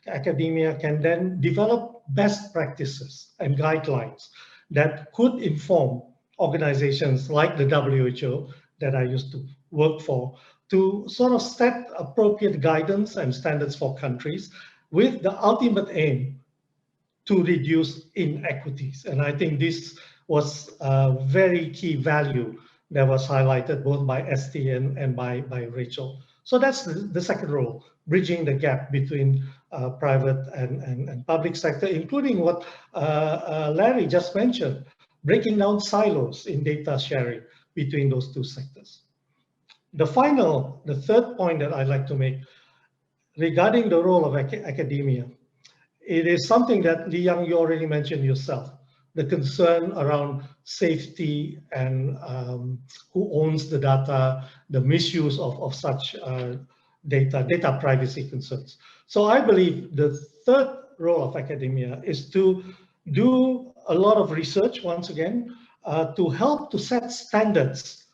academia can then develop best practices and guidelines that could inform organizations like the WHO that I used to work for to sort of set appropriate guidance and standards for countries with the ultimate aim to reduce inequities. And I think this was a very key value that was highlighted both by Este and by Rachel. So that's the second role, bridging the gap between private and public sector, including what Larry just mentioned, breaking down silos in data sharing between those two sectors. The third point that I'd like to make regarding the role of academia, it is something that Liang, you already mentioned yourself, the concern around safety and who owns the data, the misuse of such data privacy concerns. So I believe the third role of academia is to do a lot of research, once again, to help to set standards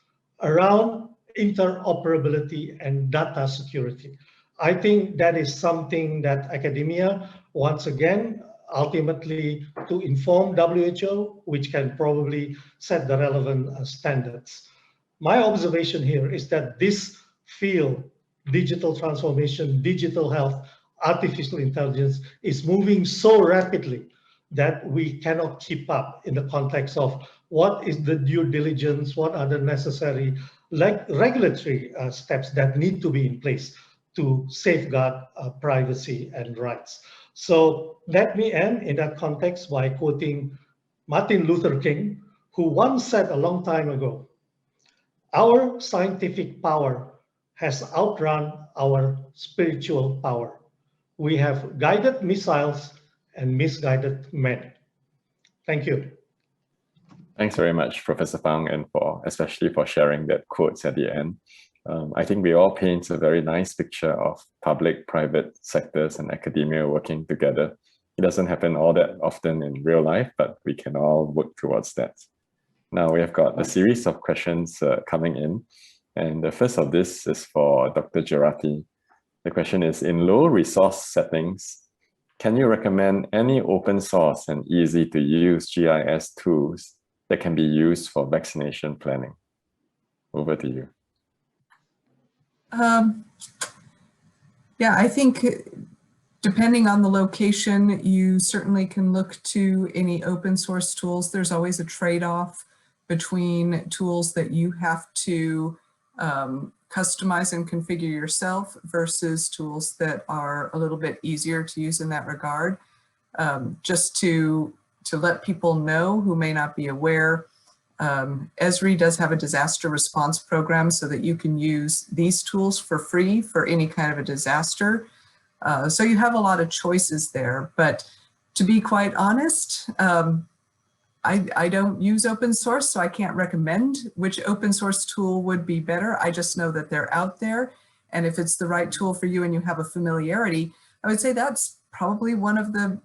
around interoperability and data security. I think that is something that academia, once again, ultimately to inform WHO, which can probably set the relevant standards. My observation here is that this field, digital transformation, digital health, artificial intelligence, is moving so rapidly that we cannot keep up in the context of what is the due diligence, what are the necessary regulatory steps that need to be in place to safeguard privacy and rights. So let me end in that context by quoting Martin Luther King, who once said a long time ago, "Our scientific power has outrun our spiritual power. We have guided missiles and misguided men." Thank you. Thanks very much, Professor Phang, and especially for sharing that quotes at the end. I think we all paint a very nice picture of public, private sectors and academia working together. It doesn't happen all that often in real life, but we can all work towards that. Now we have got a series of questions coming in. And the first of this is for Dr. Geraghty. The question is, in low resource settings, can you recommend any open source and easy to use GIS tools that can be used for vaccination planning? Over to you. Yeah, I think depending on the location, you certainly can look to any open source tools. There's always a trade-off between tools that you have to customize and configure yourself versus tools that are a little bit easier to use in that regard. Just to let people know who may not be aware, Esri does have a disaster response program so that you can use these tools for free for any kind of a disaster. So you have a lot of choices there, but to be quite honest, I don't use open source, so I can't recommend which open source tool would be better. I just know that they're out there, and if it's the right tool for you and you have a familiarity, I would say that's probably one of the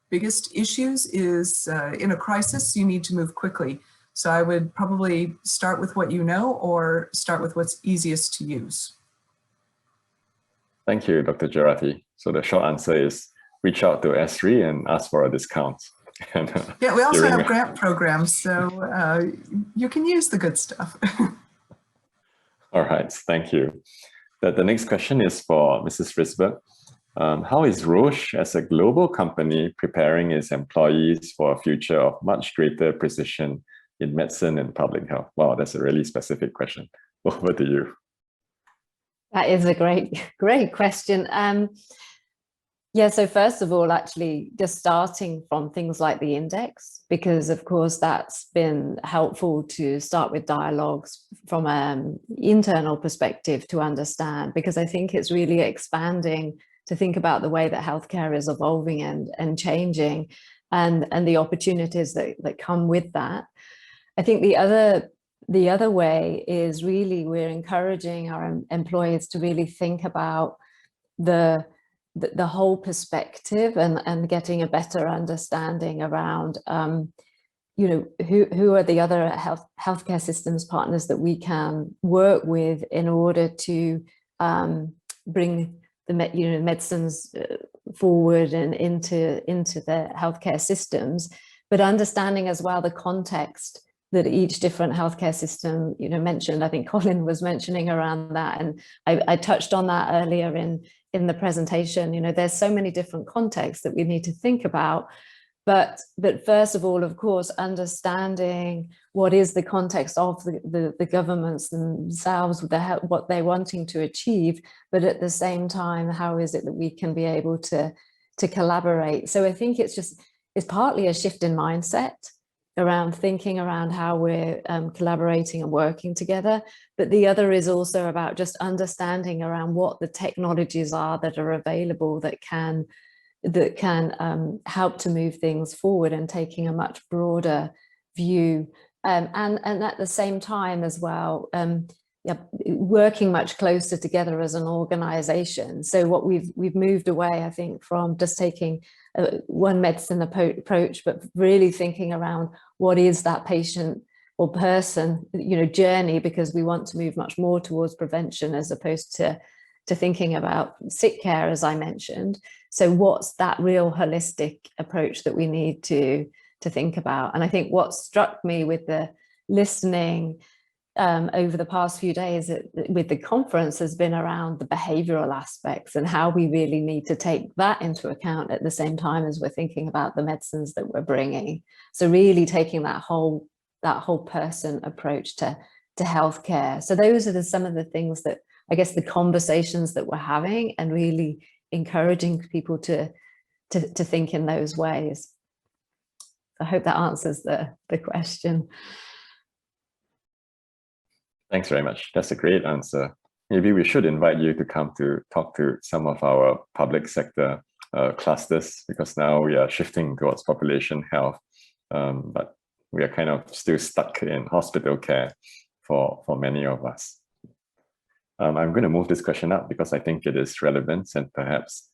biggest issues is in a crisis, you need to move quickly. So I would probably start with what you know or start with what's easiest to use. Thank you, Dr. Geraghty. So the short answer is reach out to Esri and ask for a discount. Yeah, we also have grant programs, so you can use the good stuff. All right, thank you. The next question is for Mrs. Frizberg. How is Roche as a global company preparing its employees for a future of much greater precision in medicine and public health? Wow, that's a really specific question. Over to you. That is a great question. Yeah, so first of all, actually just starting from things like the index, because of course that's been helpful to start with dialogues from an internal perspective to understand, because I think it's really expanding to think about the way that healthcare is evolving and changing and the opportunities that come with that. I think the other way is really we're encouraging our employees to really think about the whole perspective and getting a better understanding around, who are the other healthcare systems partners that we can work with in order to bring the medicines forward and into the healthcare systems, but understanding as well the context that each different healthcare system mentioned. I think Colin was mentioning around that, and I touched on that earlier in the presentation. There's so many different contexts that we need to think about. But first of all, of course, understanding what is the context of the governments themselves, what they're wanting to achieve, but at the same time, how is it that we can be able to collaborate? So I think it's partly a shift in mindset around thinking around how we're collaborating and working together. But the other is also about just understanding around what the technologies are that are available that can help to move things forward, and taking a much broader view, and at the same time as well, working much closer together as an organization. So what we've moved away, I think, from just taking one medicine approach, but really thinking around what is that patient or person journey, because we want to move much more towards prevention as opposed to thinking about sick care, as I mentioned. So what's that real holistic approach that we need to think about? And I think what struck me with the listening over the past few days with the conference has been around the behavioral aspects and how we really need to take that into account at the same time as we're thinking about the medicines that we're bringing. So really taking that whole person approach to healthcare. So those are some of the things that, I guess, the conversations that we're having, and really encouraging people to think in those ways. I hope that answers the question. Thanks very much. That's a great answer. Maybe we should invite you to come to talk to some of our public sector clusters, because now we are shifting towards population health, but we are kind of still stuck in hospital care for many of us. I'm going to move this question up because I think it is relevant, and perhaps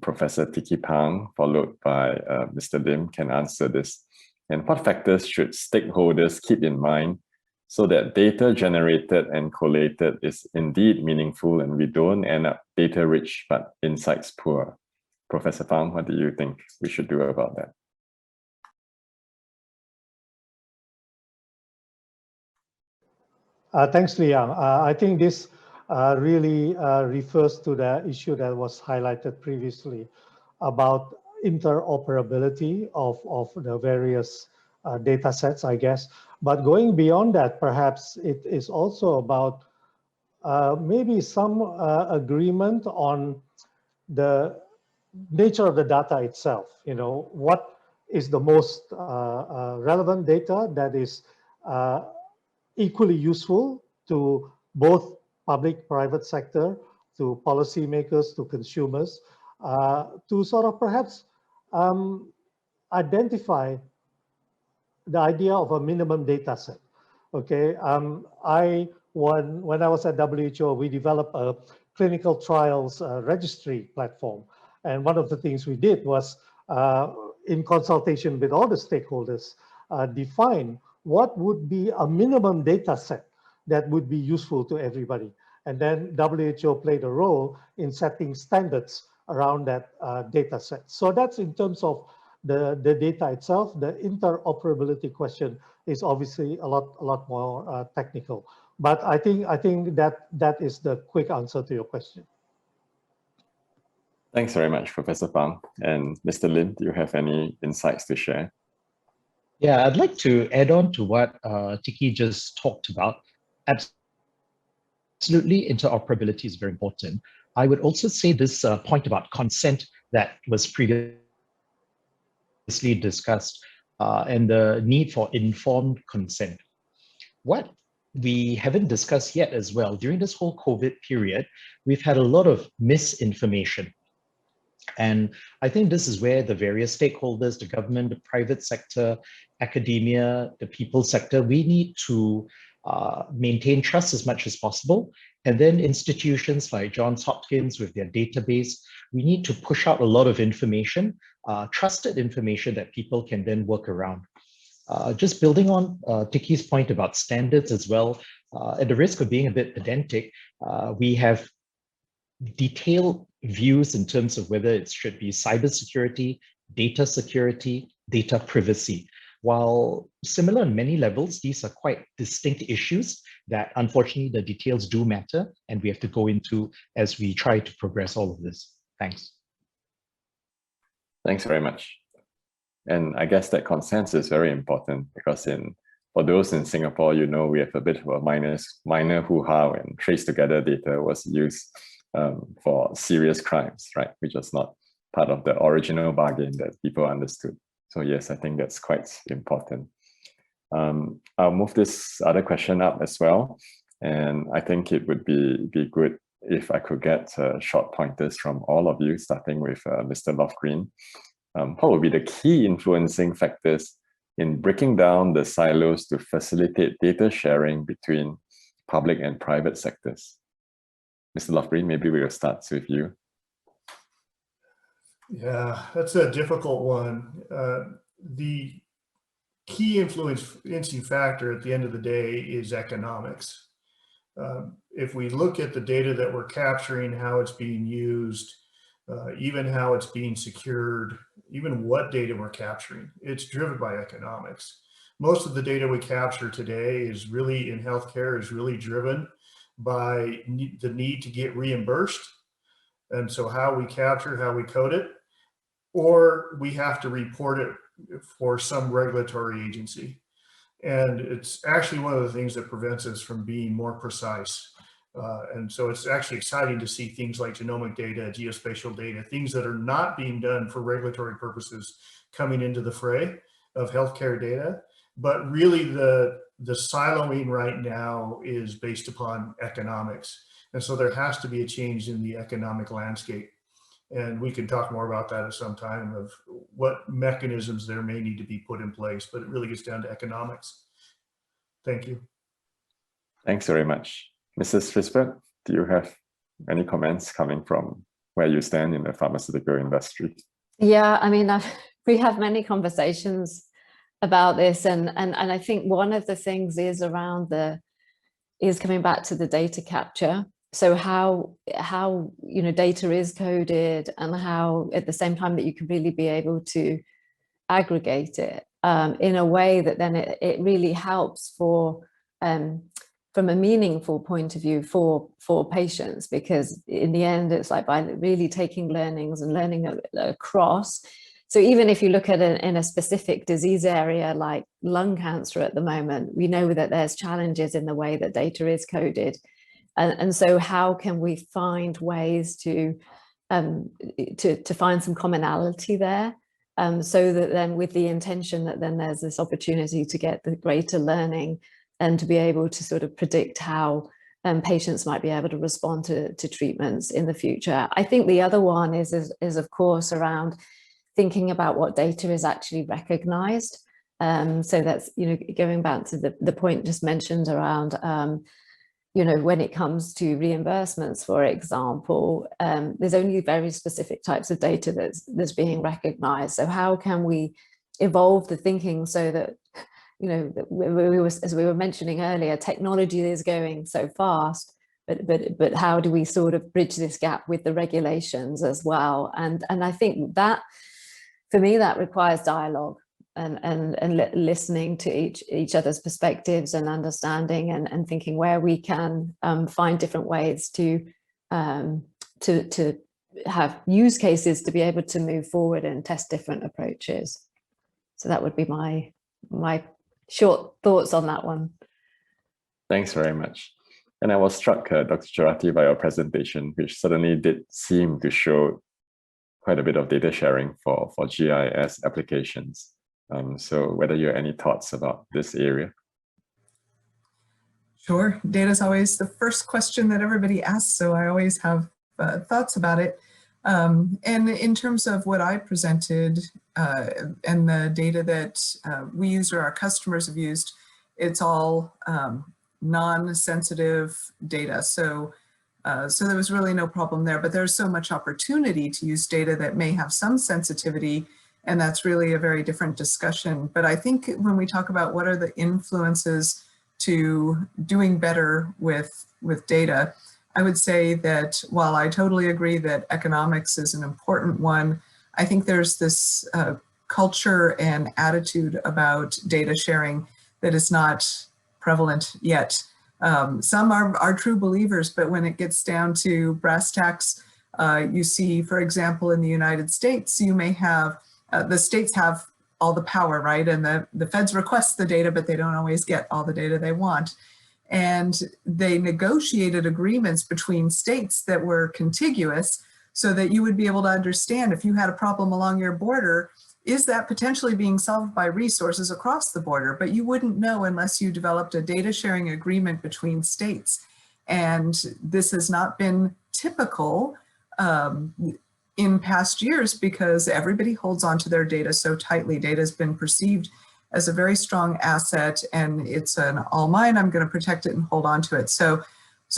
Professor Tikki Phang, followed by Mr. Lim, can answer this. And what factors should stakeholders keep in mind so that data generated and collated is indeed meaningful and we don't end up data rich but insights poor? Professor Phang, what do you think we should do about that? Thanks, Liang. I think this really refers to the issue that was highlighted previously about interoperability of the various data sets, I guess. But going beyond that, perhaps it is also about maybe some agreement on the nature of the data itself. What is the most relevant data that is equally useful to both public, private sector, to policymakers, to consumers, to sort of perhaps identify the idea of a minimum data set. Okay, when I was at WHO, we developed a clinical trials registry platform. And one of the things we did was, in consultation with all the stakeholders, define what would be a minimum data set that would be useful to everybody. And then WHO played a role in setting standards around that data set. So that's in terms of the data itself. The interoperability question is obviously a lot more technical. But I think that is the quick answer to your question. Thanks very much, Professor Phang. And Mr. Lim, do you have any insights to share? Yeah, I'd like to add on to what Tikki just talked about. Absolutely, interoperability is very important. I would also say this point about consent that was previously discussed and the need for informed consent. What we haven't discussed yet as well, during this whole COVID period, we've had a lot of misinformation. And I think this is where the various stakeholders, the government, the private sector, academia, the people sector, we need to maintain trust as much as possible. And then institutions like Johns Hopkins with their database, we need to push out a lot of information, trusted information that people can then work around. Just building on Tikki's point about standards as well, at the risk of being a bit pedantic, we have detailed views in terms of whether it should be cybersecurity, data security, data privacy. While similar on many levels, these are quite distinct issues that unfortunately the details do matter, and we have to go into as we try to progress all of this. Thanks. Thanks very much. And I guess that consensus is very important because for those in Singapore, you know, we have a bit of a minor hoo-ha when trace together data was used for serious crimes, right? Which was not part of the original bargain that people understood. So yes, I think that's quite important. I'll move this other question up as well. And I think it would be good if I could get short pointers from all of you, starting with Mr. Lofgreen. What would be the key influencing factors in breaking down the silos to facilitate data sharing between public and private sectors? Mr. Lofgreen, maybe we'll start with you. Yeah, that's a difficult one. The key influencing factor at the end of the day is economics. If we look at the data that we're capturing, how it's being used, even how it's being secured, even what data we're capturing, it's driven by economics. Most of the data we capture today is really in healthcare is really driven by the need to get reimbursed. And so how we capture, how we code it, or we have to report it for some regulatory agency. And it's actually one of the things that prevents us from being more precise. And so it's actually exciting to see things like genomic data, geospatial data, things that are not being done for regulatory purposes coming into the fray of healthcare data. But really the siloing right now is based upon economics. And so there has to be a change in the economic landscape. And we can talk more about that at some time of what mechanisms there may need to be put in place, but it really gets down to economics. Thank you. Thanks very much. Mrs. Frizberg, do you have any comments coming from where you stand in the pharmaceutical industry? Yeah, I mean, we have many conversations about this, and I think one of the things is around coming back to the data capture. So how you know, data is coded, and how at the same time that you can really be able to aggregate it in a way that then it really helps for from a meaningful point of view for patients, because in the end it's like by really taking learnings and learning across. So even if you look at in a specific disease area like lung cancer at the moment, we know that there's challenges in the way that data is coded. And so how can we find ways to find some commonality there, so that then with the intention that then there's this opportunity to get the greater learning and to be able to sort of predict how patients might be able to respond to treatments in the future. I think the other one is of course around thinking about what data is actually recognized. So that's, you know, going back to the point just mentioned around you know, when it comes to reimbursements, for example, there's only very specific types of data that's being recognized. So how can we evolve the thinking so that, you know, as we were mentioning earlier, technology is going so fast, but how do we sort of bridge this gap with the regulations as well? And I think that, for me, that requires dialogue. And listening to each other's perspectives and understanding and thinking where we can find different ways to have use cases to be able to move forward and test different approaches. So that would be my short thoughts on that one. Thanks very much. And I was struck, Dr. Geraghty, by your presentation, which certainly did seem to show quite a bit of data sharing for GIS applications. So whether you have any thoughts about this area? Sure, data is always the first question that everybody asks, so I always have thoughts about it. And in terms of what I presented and the data that we use or our customers have used, it's all non-sensitive data. So there was really no problem there, but there's so much opportunity to use data that may have some sensitivity And that's really a very different discussion. But I think when we talk about what are the influences to doing better with data, I would say that while I totally agree that economics is an important one, I think there's this culture and attitude about data sharing that is not prevalent yet. Some are true believers, but when it gets down to brass tacks, you see, for example, in the United States, you may have, the states have all the power, right? And the feds request the data, but they don't always get all the data they want. And they negotiated agreements between states that were contiguous so that you would be able to understand if you had a problem along your border, is that potentially being solved by resources across the border? But you wouldn't know unless you developed a data sharing agreement between states. And this has not been typical in past years because everybody holds on to their data so tightly. Data has been perceived as a very strong asset and it's an all mine, I'm going to protect it and hold on to it. So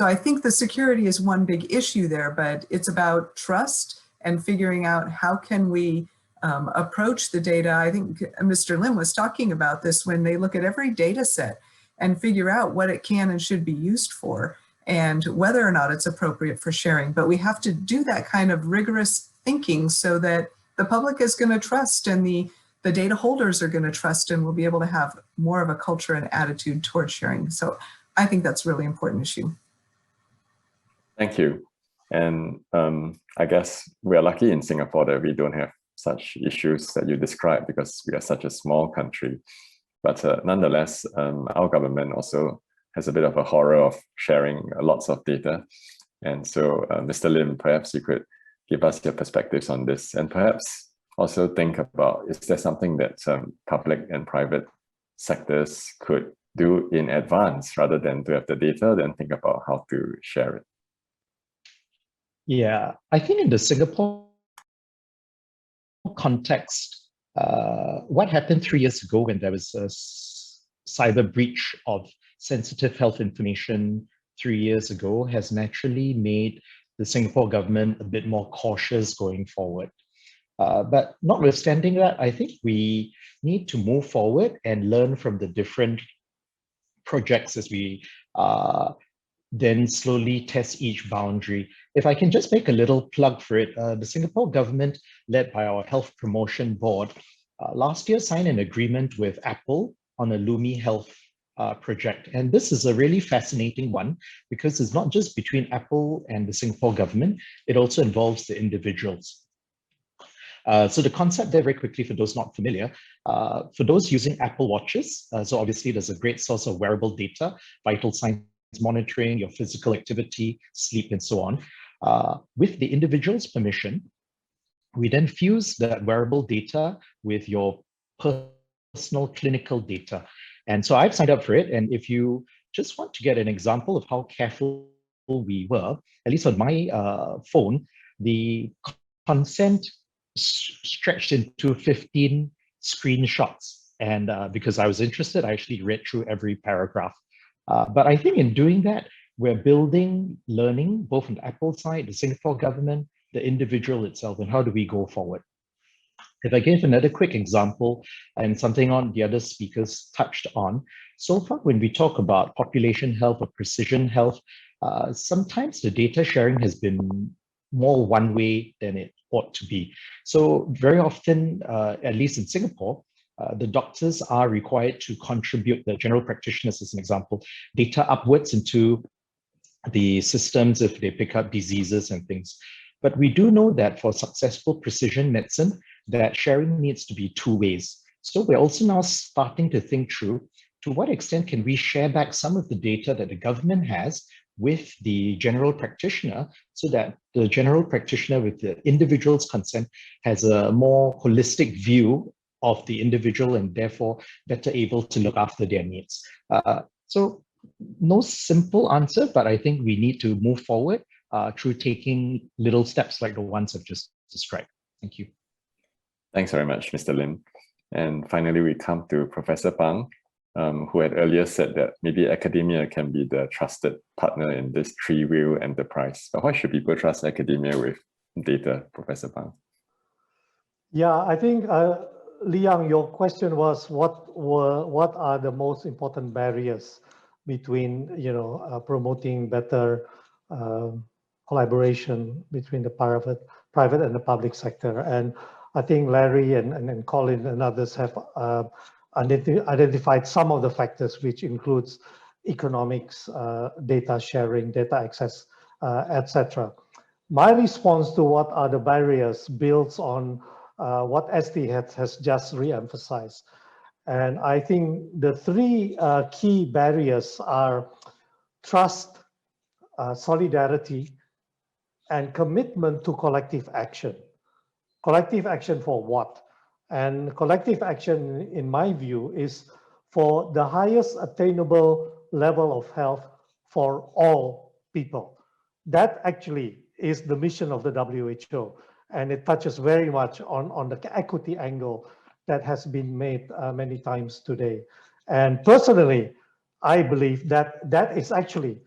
I think the security is one big issue there, but it's about trust and figuring out how can we approach the data. I think Mr. Lim was talking about this when they look at every data set and figure out what it can and should be used for and whether or not it's appropriate for sharing. But we have to do that kind of rigorous thinking so that the public is going to trust and the data holders are going to trust and we'll be able to have more of a culture and attitude towards sharing. So I think that's a really important issue. Thank you. And I guess we are lucky in Singapore that we don't have such issues that you described because we are such a small country. But nonetheless, our government also has a bit of a horror of sharing lots of data. And so, Mr. Lim, perhaps you could give us your perspectives on this and perhaps also think about, is there something that public and private sectors could do in advance rather than to have the data, then think about how to share it? Yeah, I think in the Singapore context, what happened 3 years ago when there was a cyber breach of sensitive health information 3 years ago has naturally made the Singapore government a bit more cautious going forward. But notwithstanding that, I think we need to move forward and learn from the different projects as we then slowly test each boundary. If I can just make a little plug for it, the Singapore government, led by our Health Promotion Board, last year signed an agreement with Apple on a Lumi Health project. And this is a really fascinating one because it's not just between Apple and the Singapore government, it also involves the individuals. So the concept there, very quickly, for those not familiar, for those using Apple Watches, so obviously there's a great source of wearable data, vital signs monitoring, your physical activity, sleep, and so on. With the individual's permission, we then fuse that wearable data with your personal clinical data. And so I've signed up for it. And if you just want to get an example of how careful we were, at least on my phone, the consent stretched into 15 screenshots. And because I was interested, I actually read through every paragraph. But I think in doing that, we're building learning, both on the Apple side, the Singapore government, the individual itself, and how do we go forward? If I gave another quick example and something on the other speakers touched on, so far when we talk about population health or precision health, sometimes the data sharing has been more one way than it ought to be. So very often, at least in Singapore, the doctors are required to contribute, the general practitioners as an example, data upwards into the systems if they pick up diseases and things. But we do know that for successful precision medicine, that sharing needs to be two ways. So we're also now starting to think through to what extent can we share back some of the data that the government has with the general practitioner so that the general practitioner with the individual's consent has a more holistic view of the individual and therefore better able to look after their needs. So no simple answer, but I think we need to move forward through taking little steps like the ones I've just described. Thank you. Thanks very much, Mr. Lim. And finally, we come to Professor Pang, who had earlier said that maybe academia can be the trusted partner in this three-wheel enterprise. But why should people trust academia with data, Professor Pang? Yeah, I think, Liang, your question was what are the most important barriers between, promoting better collaboration between the private and the public sector. And I think Larry and Colin and others have identified some of the factors, which includes economics, data sharing, data access, etc. My response to what are the barriers builds on what Este has just re-emphasized. And I think the three key barriers are trust, solidarity, and commitment to collective action. Collective action for what? And collective action, in my view, is for the highest attainable level of health for all people. That actually is the mission of the WHO. And it touches very much on the equity angle that has been made many times today. And personally, I believe that that is actually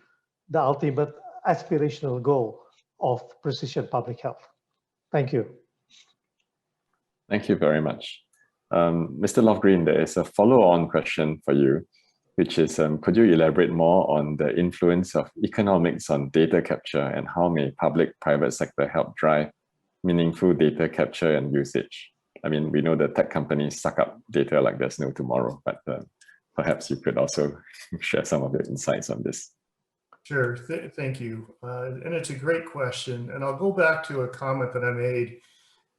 the ultimate aspirational goal of precision public health. Thank you. Thank you very much. Mr. Lofgreen, there is a follow-on question for you, which is, could you elaborate more on the influence of economics on data capture and how may public-private sector help drive meaningful data capture and usage? I mean, we know that tech companies suck up data like there's no tomorrow, but perhaps you could also share some of your insights on this. Sure, thank you. And it's a great question. And I'll go back to a comment that I made,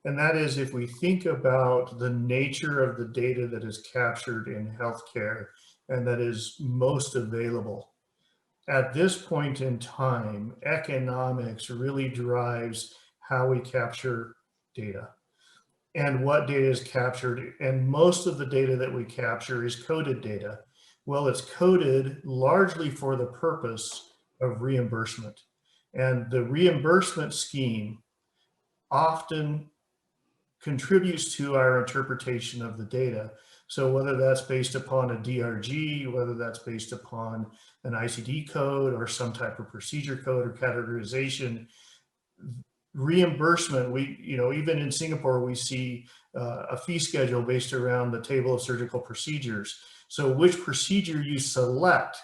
and that is if we think about the nature of the data that is captured in healthcare and that is most available, at this point in time, economics really drives how we capture data and what data is captured. And most of the data that we capture is coded data. Well, it's coded largely for the purpose of reimbursement. And the reimbursement scheme often contributes to our interpretation of the data. So whether that's based upon a DRG, whether that's based upon an ICD code or some type of procedure code or categorization, reimbursement, even in Singapore, we see a fee schedule based around the table of surgical procedures. So which procedure you select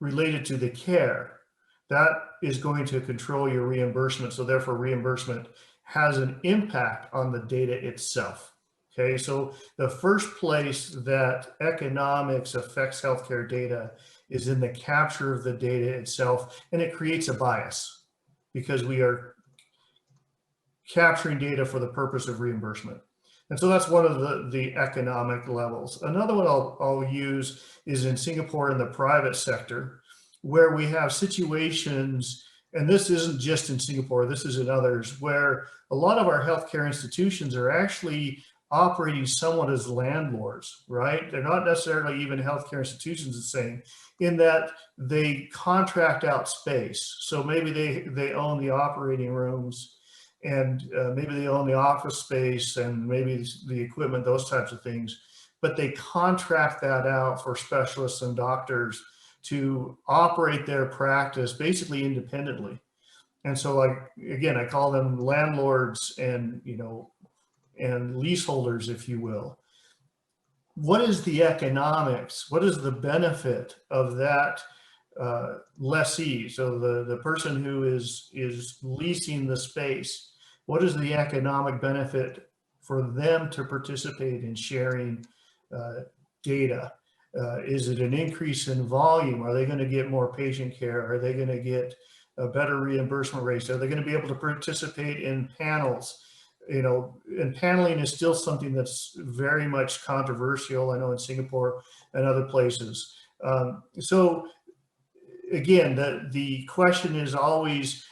related to the care, that is going to control your reimbursement. So therefore reimbursement has an impact on the data itself. Okay, so the first place that economics affects healthcare data is in the capture of the data itself, and it creates a bias because we are capturing data for the purpose of reimbursement. And so that's one of the economic levels. Another one I'll use is in Singapore in the private sector, where we have situations, and this isn't just in Singapore, this is in others, where a lot of our healthcare institutions are actually operating somewhat as landlords, right? They're not necessarily even healthcare institutions the same, in that they contract out space. So maybe they own the operating rooms, and maybe they own the office space and maybe the equipment, those types of things, but they contract that out for specialists and doctors to operate their practice basically independently. And so, like, again, I call them landlords and, and leaseholders, if you will. What is the economics? What is the benefit of that lessee? So the person who is leasing the space, what is the economic benefit for them to participate in sharing data? Is it an increase in volume? Are they going to get more patient care? Are they going to get better reimbursement rates? Are they going to be able to participate in panels? And paneling is still something that's very much controversial, I know, in Singapore and other places. So again, the question is always,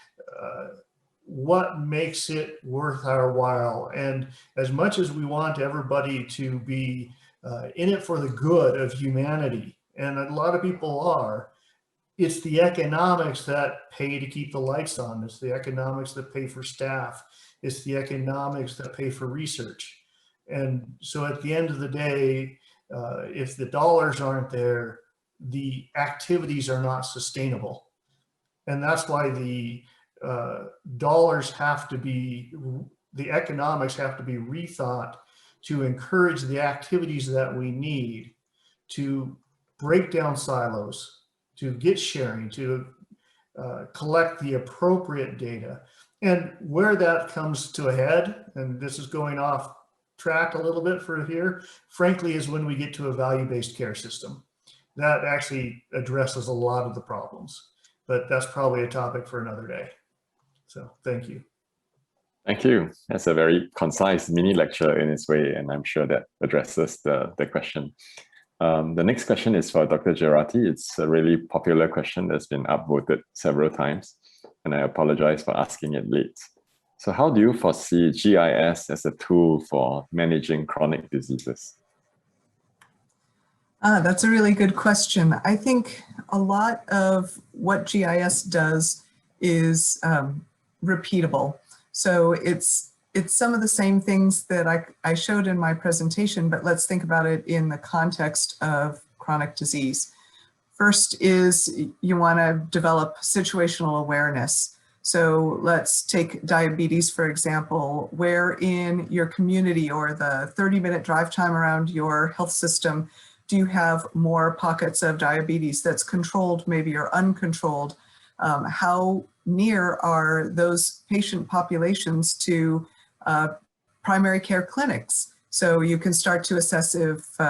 what makes it worth our while? And as much as we want everybody to be in it for the good of humanity, and a lot of people are, it's the economics that pay to keep the lights on. It's the economics that pay for staff. It's the economics that pay for research. And so at the end of the day, if the dollars aren't there, the activities are not sustainable. And that's why the dollars have to be the economics have to be rethought to encourage the activities that we need to break down silos, to get sharing, to collect the appropriate data. And where that comes to a head, and this is going off track a little bit for here, frankly, is when we get to a value-based care system. That actually addresses a lot of the problems, but that's probably a topic for another day. So thank you. Thank you. That's a very concise mini lecture in its way, and I'm sure that addresses the question. The next question is for Dr. Geraghty. It's a really popular question that's been upvoted several times, and I apologize for asking it late. So how do you foresee GIS as a tool for managing chronic diseases? That's a really good question. I think a lot of what GIS does is repeatable. So it's some of the same things that I showed in my presentation, but let's think about it in the context of chronic disease. First is you want to develop situational awareness. So let's take diabetes, for example, where in your community or the 30-minute drive time around your health system, do you have more pockets of diabetes that's controlled maybe or uncontrolled? How near are those patient populations to primary care clinics? So you can start to assess if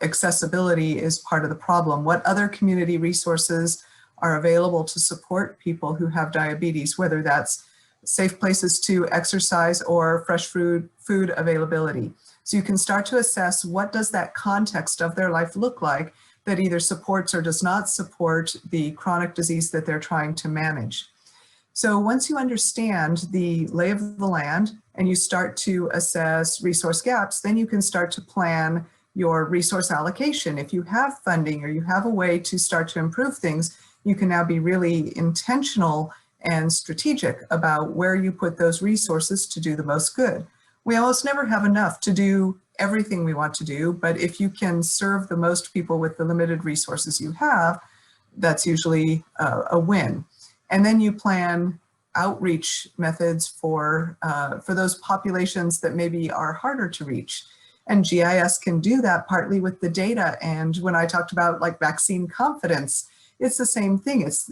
accessibility is part of the problem. What other community resources are available to support people who have diabetes, whether that's safe places to exercise or fresh food availability. So you can start to assess what does that context of their life look like that either supports or does not support the chronic disease that they're trying to manage. So once you understand the lay of the land and you start to assess resource gaps, then you can start to plan your resource allocation. If you have funding or you have a way to start to improve things, you can now be really intentional and strategic about where you put those resources to do the most good. We almost never have enough to do everything we want to do, but if you can serve the most people with the limited resources you have, that's usually a win. And then you plan outreach methods for those populations that maybe are harder to reach. And GIS can do that partly with the data. And when I talked about like vaccine confidence, it's the same thing. It's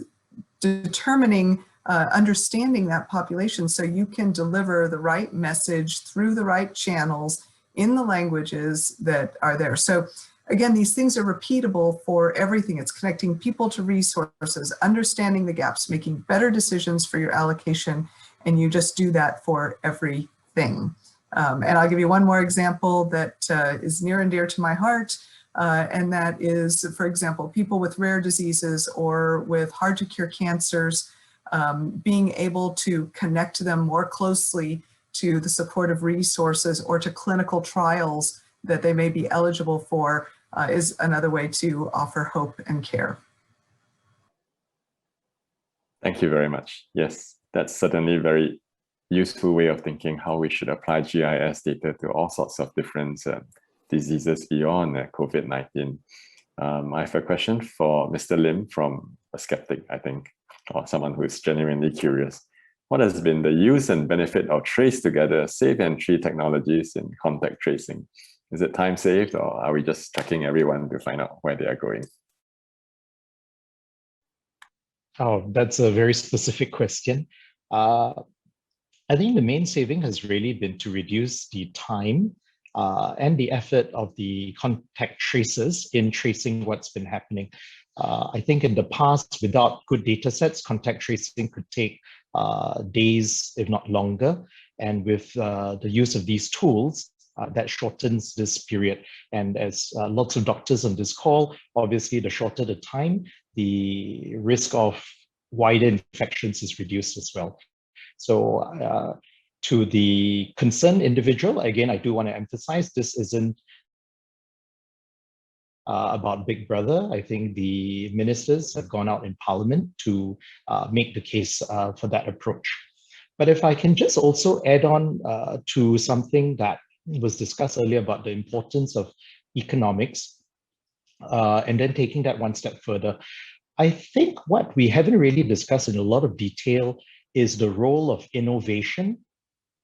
determining, understanding that population so you can deliver the right message through the right channels in the languages that are there. So again, these things are repeatable for everything. It's connecting people to resources, understanding the gaps, making better decisions for your allocation, and you just do that for everything. And I'll give you one more example that is near and dear to my heart, and that is, for example, people with rare diseases or with hard to cure cancers, being able to connect them more closely to the supportive resources or to clinical trials that they may be eligible for is another way to offer hope and care. Thank you very much. Yes, that's certainly a very useful way of thinking how we should apply GIS data to all sorts of different diseases beyond COVID-19. I have a question for Mr. Lim from a skeptic, I think, or someone who is genuinely curious. What has been the use and benefit of trace together safe entry technologies in contact tracing? Is it time saved, or are we just tracking everyone to find out where they are going? Oh, that's a very specific question. I think the main saving has really been to reduce the time and the effort of the contact tracers in tracing what's been happening. I think in the past, without good data sets, contact tracing could take days, if not longer. And with the use of these tools, that shortens this period. And as lots of doctors on this call, obviously the shorter the time, the risk of wider infections is reduced as well. So to the concerned individual, again, I do want to emphasize this isn't about Big Brother. I think the ministers have gone out in Parliament to make the case for that approach. But if I can just also add on to something that was discussed earlier about the importance of economics, and then taking that one step further, I think what we haven't really discussed in a lot of detail is the role of innovation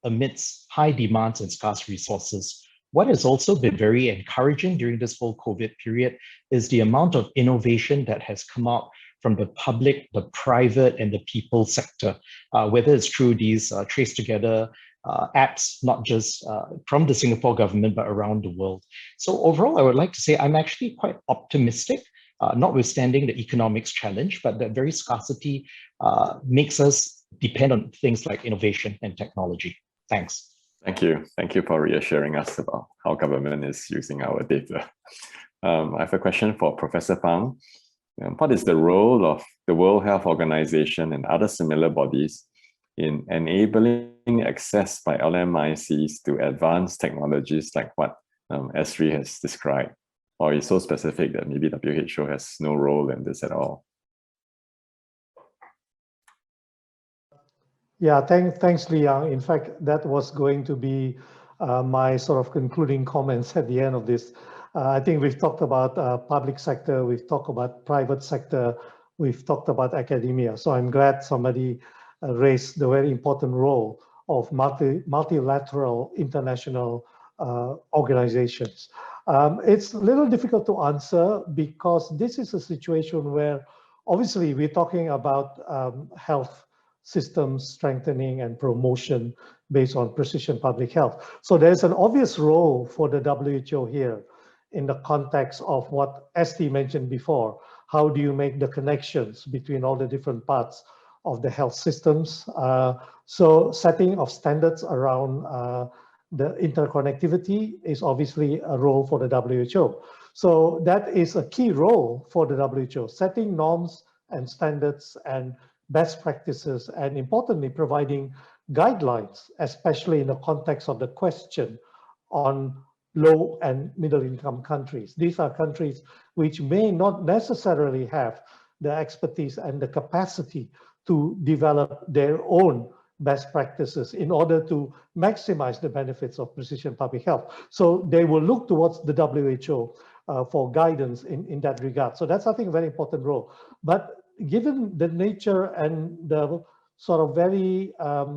amidst high demands and scarce resources. What has also been very encouraging during this whole COVID period is the amount of innovation that has come out from the public, the private, and the people sector, whether it's through these Trace Together apps, not just from the Singapore government, but around the world. So overall, I would like to say I'm actually quite optimistic, notwithstanding the economics challenge, but that very scarcity makes us depend on things like innovation and technology. Thanks. Thank you. Thank you for reassuring us about how government is using our data. I have a question for Professor Phang. What is the role of the World Health Organization and other similar bodies in enabling access by LMICs to advanced technologies like what Esri has described? Or is so specific that maybe WHO has no role in this at all? Yeah, thanks, Liang. In fact, that was going to be my sort of concluding comments at the end of this. I think we've talked about public sector, we've talked about private sector, we've talked about academia. So I'm glad somebody raised the very important role of multilateral international organizations. It's a little difficult to answer because this is a situation where obviously we're talking about health systems strengthening and promotion based on precision public health. So there's an obvious role for the WHO here in the context of what Esti mentioned before. How do you make the connections between all the different parts of the health systems? So setting of standards around the interconnectivity is obviously a role for the WHO. So that is a key role for the WHO, setting norms and standards and best practices, and importantly, providing guidelines, especially in the context of the question on low and middle income countries. These are countries which may not necessarily have the expertise and the capacity to develop their own best practices in order to maximize the benefits of precision public health. So they will look towards the WHO for guidance in that regard. So that's, I think, a very important role. But given the nature and the sort of very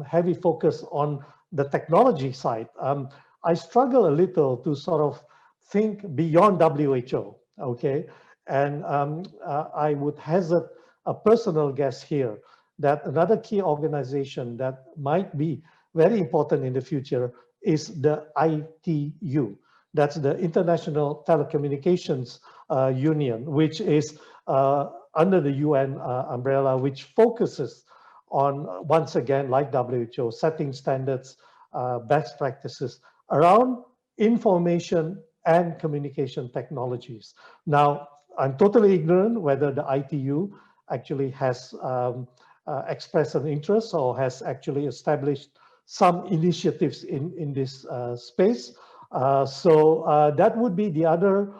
heavy focus on the technology side, I struggle a little to sort of think beyond WHO, okay? And I would hazard a personal guess here that another key organization that might be very important in the future is the ITU. That's the International Telecommunications Union, which is under the UN umbrella, which focuses on, once again, like WHO, setting standards, best practices around information and communication technologies. Now, I'm totally ignorant whether the ITU actually has expressed an interest or has actually established some initiatives in this space. So that would be the other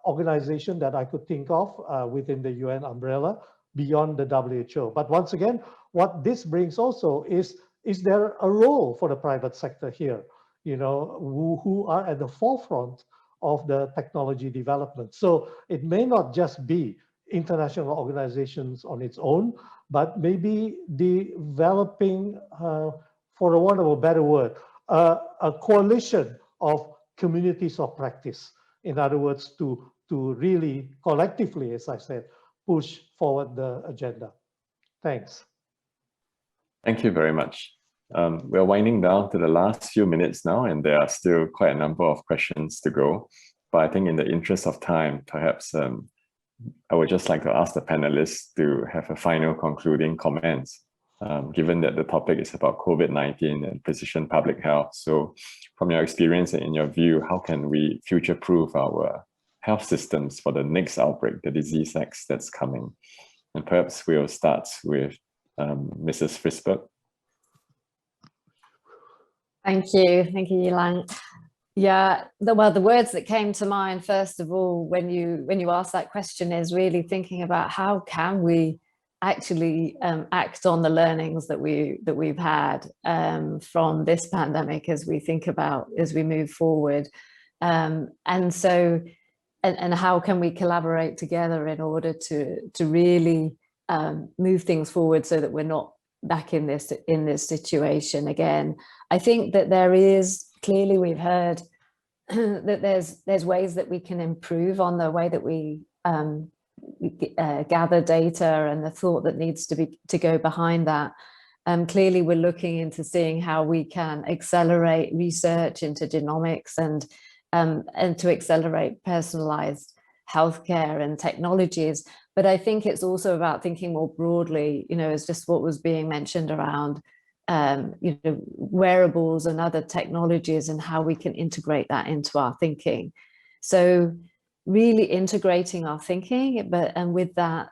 organization that I could think of within the UN umbrella beyond the WHO. But once again, what this brings also is there a role for the private sector here, you know, who are at the forefront of the technology development. So it may not just be international organizations on its own, but maybe developing, for the want of a better word, a coalition of communities of practice. In other words, to really collectively, as I said, push forward the agenda. Thanks. Thank you very much. We're winding down to the last few minutes now, and there are still quite a number of questions to go. But I think in the interest of time, perhaps I would just like to ask the panelists to have a final concluding comments, given that the topic is about COVID-19 and precision public health. So from your experience and in your view, how can we future-proof our health systems for the next outbreak, the disease X that's coming? And perhaps we'll start with Mrs. Frizberg. Thank you, Yilang. Yeah, the words that came to mind first of all when you asked that question is really thinking about how can we actually act on the learnings that we've had from this pandemic as we move forward, and how can we collaborate together in order to really move things forward so that we're not back in this situation again. I think that there is, clearly we've heard that there's ways that we can improve on the way that we gather data and the thought that needs to go behind that. Clearly we're looking into seeing how we can accelerate research into genomics and to accelerate personalized healthcare and technologies. But I think it's also about thinking more broadly, as just what was being mentioned around wearables and other technologies and how we can integrate that into our thinking. So really integrating our thinking, and with that,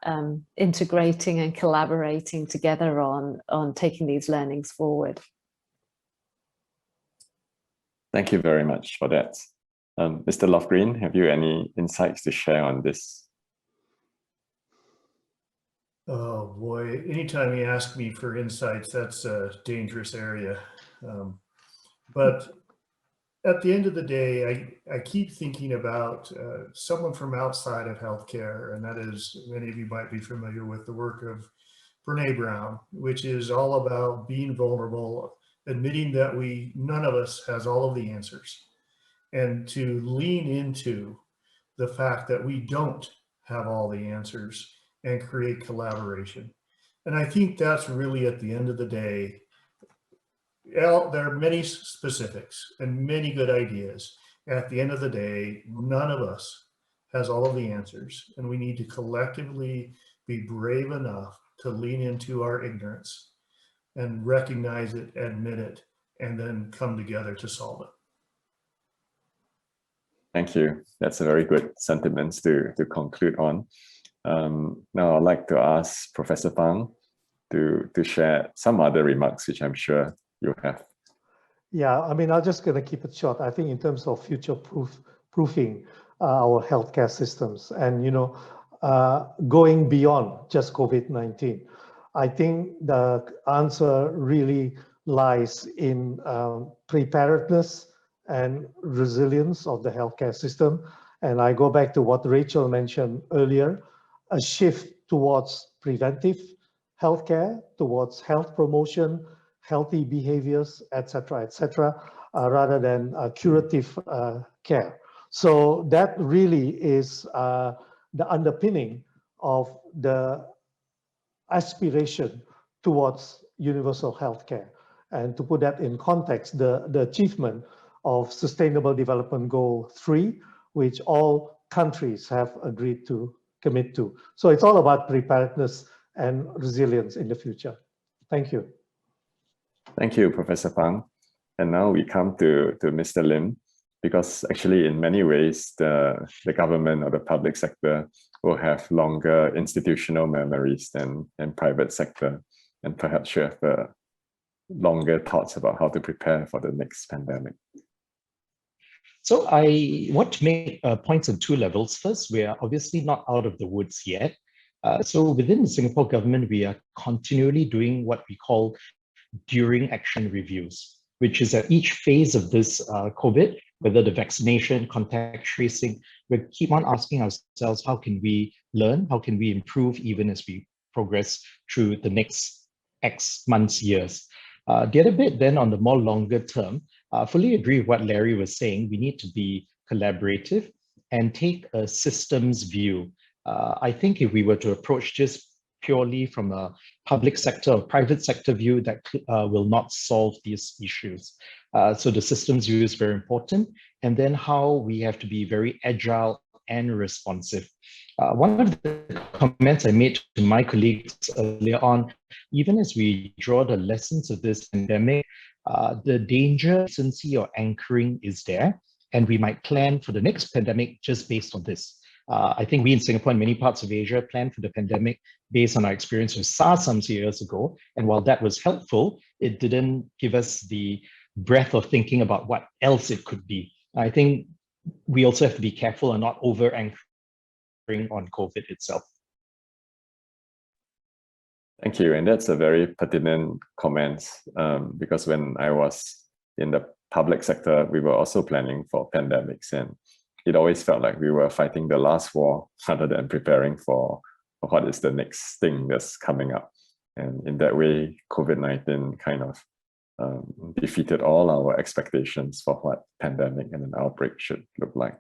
integrating and collaborating together on taking these learnings forward. Thank you very much for that. Mr. Lofgreen, have you any insights to share on this? Oh boy, anytime you ask me for insights, that's a dangerous area. But at the end of the day, I keep thinking about someone from outside of healthcare, and that is, many of you might be familiar with the work of Brené Brown, which is all about being vulnerable, admitting that none of us has all of the answers, and to lean into the fact that we don't have all the answers and create collaboration. And I think that's really, at the end of the day, there are many specifics and many good ideas. At the end of the day, none of us has all of the answers, and we need to collectively be brave enough to lean into our ignorance and recognize it, admit it, and then come together to solve it. Thank you. That's a very good sentiment to conclude on. Now I'd like to ask Professor Phang to share some other remarks, which I'm sure you have. Yeah, I mean, I'm just going to keep it short. I think in terms of future-proofing our healthcare systems and, going beyond just COVID-19, I think the answer really lies in preparedness and resilience of the healthcare system. And I go back to what Rachel mentioned earlier, a shift towards preventive healthcare, towards health promotion, healthy behaviors, et cetera, rather than curative care. So that really is the underpinning of the aspiration towards universal healthcare. And to put that in context, the achievement of Sustainable Development Goal 3, which all countries have agreed to commit to. So it's all about preparedness and resilience in the future. Thank you. Thank you, Professor Phang. And now we come to Mr. Lim, because actually in many ways, the government or the public sector will have longer institutional memories than private sector, and perhaps should have longer thoughts about how to prepare for the next pandemic. So I want to make points on two levels. First, we are obviously not out of the woods yet. So within the Singapore government, we are continually doing what we call during action reviews, which is at each phase of this COVID, whether the vaccination, contact tracing, we keep on asking ourselves, how can we learn? How can we improve even as we progress through the next X months, years? The other bit then on the more longer term, fully agree with what Larry was saying. We need to be collaborative and take a systems view. I think if we were to approach just purely from a public sector or private sector view, that will not solve these issues. So the systems view is very important. And then how we have to be very agile and responsive. One of the comments I made to my colleagues earlier on, even as we draw the lessons of this pandemic, the danger, urgency, or anchoring is there, and we might plan for the next pandemic just based on this. I think we in Singapore and many parts of Asia planned for the pandemic based on our experience with SARS some years ago, and while that was helpful, it didn't give us the breadth of thinking about what else it could be. I think we also have to be careful and not over-anchoring on COVID itself. Thank you, and that's a very pertinent comment, because when I was in the public sector, we were also planning for pandemics, and it always felt like we were fighting the last war rather than preparing for what is the next thing that's coming up. And in that way, COVID-19 kind of defeated all our expectations for what pandemic and an outbreak should look like.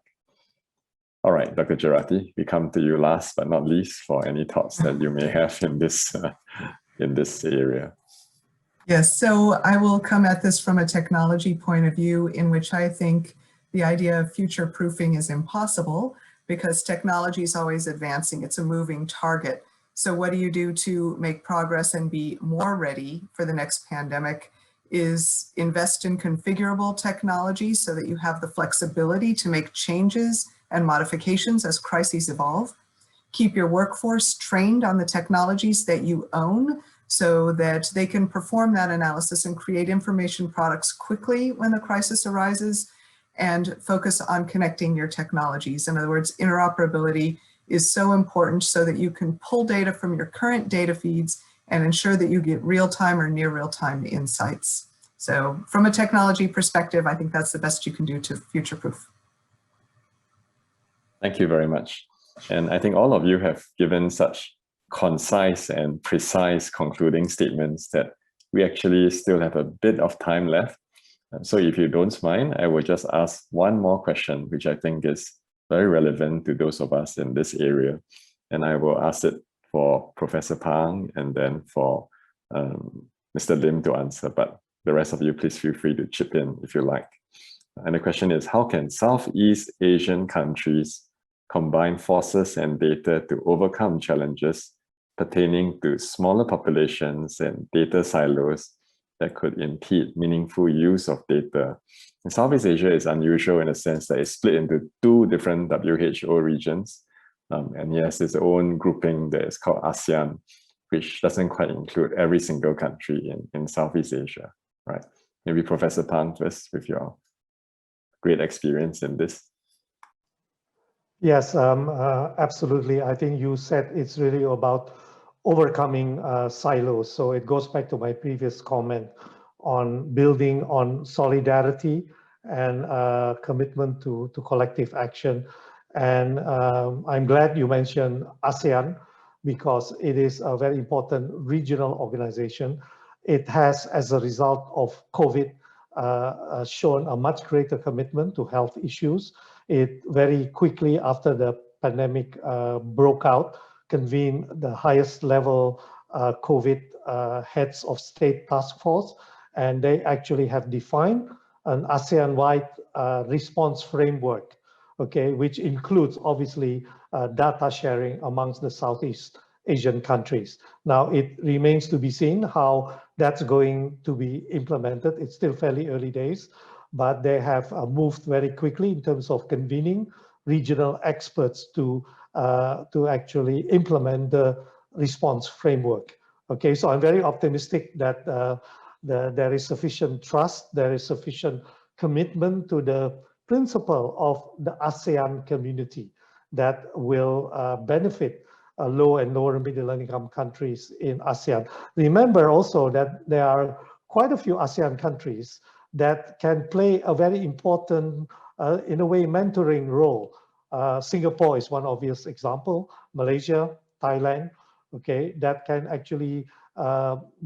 All right, Dr. Geraghty, we come to you last but not least for any thoughts that you may have in this area. Yes, so I will come at this from a technology point of view, in which I think the idea of future proofing is impossible because technology is always advancing. It's a moving target. So what do you do to make progress and be more ready for the next pandemic is invest in configurable technology so that you have the flexibility to make changes and modifications as crises evolve. Keep your workforce trained on the technologies that you own so that they can perform that analysis and create information products quickly when the crisis arises, and focus on connecting your technologies. In other words, interoperability is so important so that you can pull data from your current data feeds and ensure that you get real-time or near real-time insights. So from a technology perspective, I think that's the best you can do to future-proof. Thank you very much. And I think all of you have given such concise and precise concluding statements that we actually still have a bit of time left. So if you don't mind, I will just ask one more question, which I think is very relevant to those of us in this area. And I will ask it for Professor Phang and then for Mr. Lim to answer, but the rest of you, please feel free to chip in if you like. And the question is, how can Southeast Asian countries combine forces and data to overcome challenges pertaining to smaller populations and data silos that could impede meaningful use of data? And Southeast Asia is unusual in the sense that it's split into two different WHO regions. And yes, its own grouping that is called ASEAN, which doesn't quite include every single country in Southeast Asia, right? Maybe Professor Phang first with your great experience in this. Yes, absolutely. I think you said it's really about overcoming silos. So it goes back to my previous comment on building on solidarity and commitment to collective action. And I'm glad you mentioned ASEAN because it is a very important regional organization. It has, as a result of COVID, shown a much greater commitment to health issues. It very quickly after the pandemic broke out, convened the highest level COVID heads of state task force, and they actually have defined an ASEAN-wide response framework, okay, which includes obviously data sharing amongst the Southeast Asian countries. Now it remains to be seen how that's going to be implemented. It's still fairly early days, but they have moved very quickly in terms of convening regional experts to actually implement the response framework. Okay, so I'm very optimistic that there is sufficient trust, there is sufficient commitment to the principle of the ASEAN community that will benefit low and lower middle income countries in ASEAN. Remember also that there are quite a few ASEAN countries that can play a very important, in a way, mentoring role. Singapore is one obvious example, Malaysia, Thailand, okay, that can actually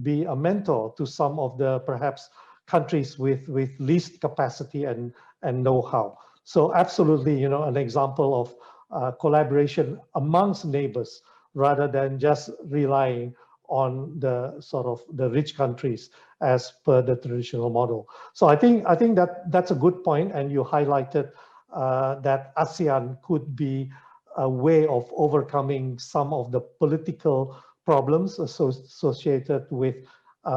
be a mentor to some of the perhaps countries with least capacity and know-how. So absolutely, you know, an example of collaboration amongst neighbors rather than just relying on the sort of the rich countries as per the traditional model. So I think that's a good point, and you highlighted that ASEAN could be a way of overcoming some of the political problems associated with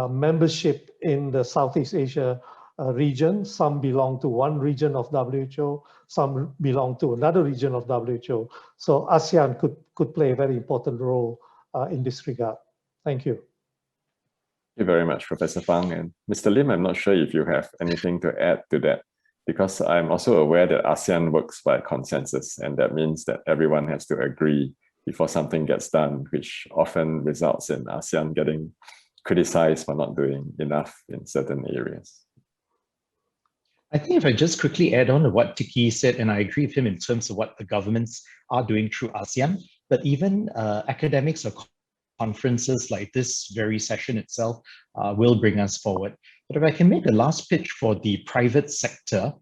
membership in the Southeast Asia region. Some belong to one region of WHO, some belong to another region of WHO. So ASEAN could play a very important role in this regard. Thank you. Thank you very much, Professor Phang. And Mr. Lim, I'm not sure if you have anything to add to that, because I'm also aware that ASEAN works by consensus, and that means that everyone has to agree before something gets done, which often results in ASEAN getting criticized for not doing enough in certain areas. I think if I just quickly add on to what Tikki said, and I agree with him in terms of what the governments are doing through ASEAN, but even academics are conferences like this very session itself will bring us forward. But if I can make a last pitch for the private sector,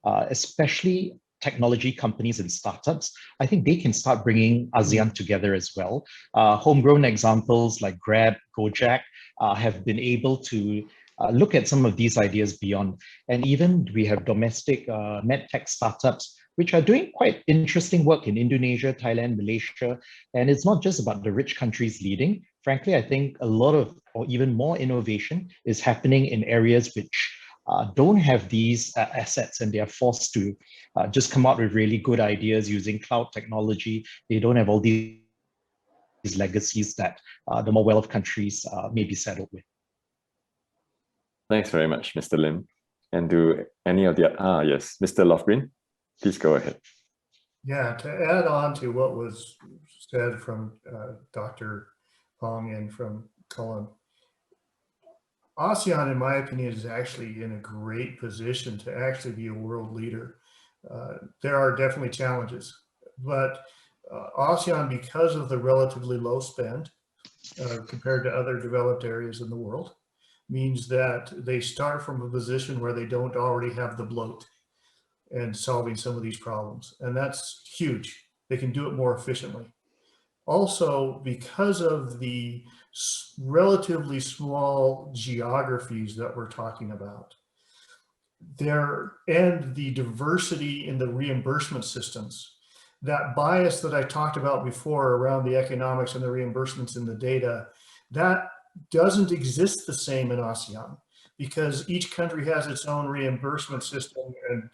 especially technology companies and startups, I think they can start bringing ASEAN together as well. Homegrown examples like Grab, Gojek have been able to look at some of these ideas beyond. And even we have domestic medtech startups which are doing quite interesting work in Indonesia, Thailand, Malaysia. And it's not just about the rich countries leading. Frankly, I think a lot of, or even more innovation is happening in areas which don't have these assets, and they are forced to just come out with really good ideas using cloud technology. They don't have all these legacies that the more well-off countries may be saddled with. Thanks very much, Mr. Lim. And do any of the, yes, Mr. Lofgreen, please go ahead. Yeah, to add on to what was said from Dr. Pong and from Colin, ASEAN, in my opinion, is actually in a great position to actually be a world leader. There are definitely challenges, but ASEAN, because of the relatively low spend compared to other developed areas in the world, means that they start from a position where they don't already have the bloat and solving some of these problems. And that's huge. They can do it more efficiently. Also, because of the relatively small geographies that we're talking about, and the diversity in the reimbursement systems, that bias that I talked about before around the economics and the reimbursements in the data, that doesn't exist the same in ASEAN, because each country has its own reimbursement system and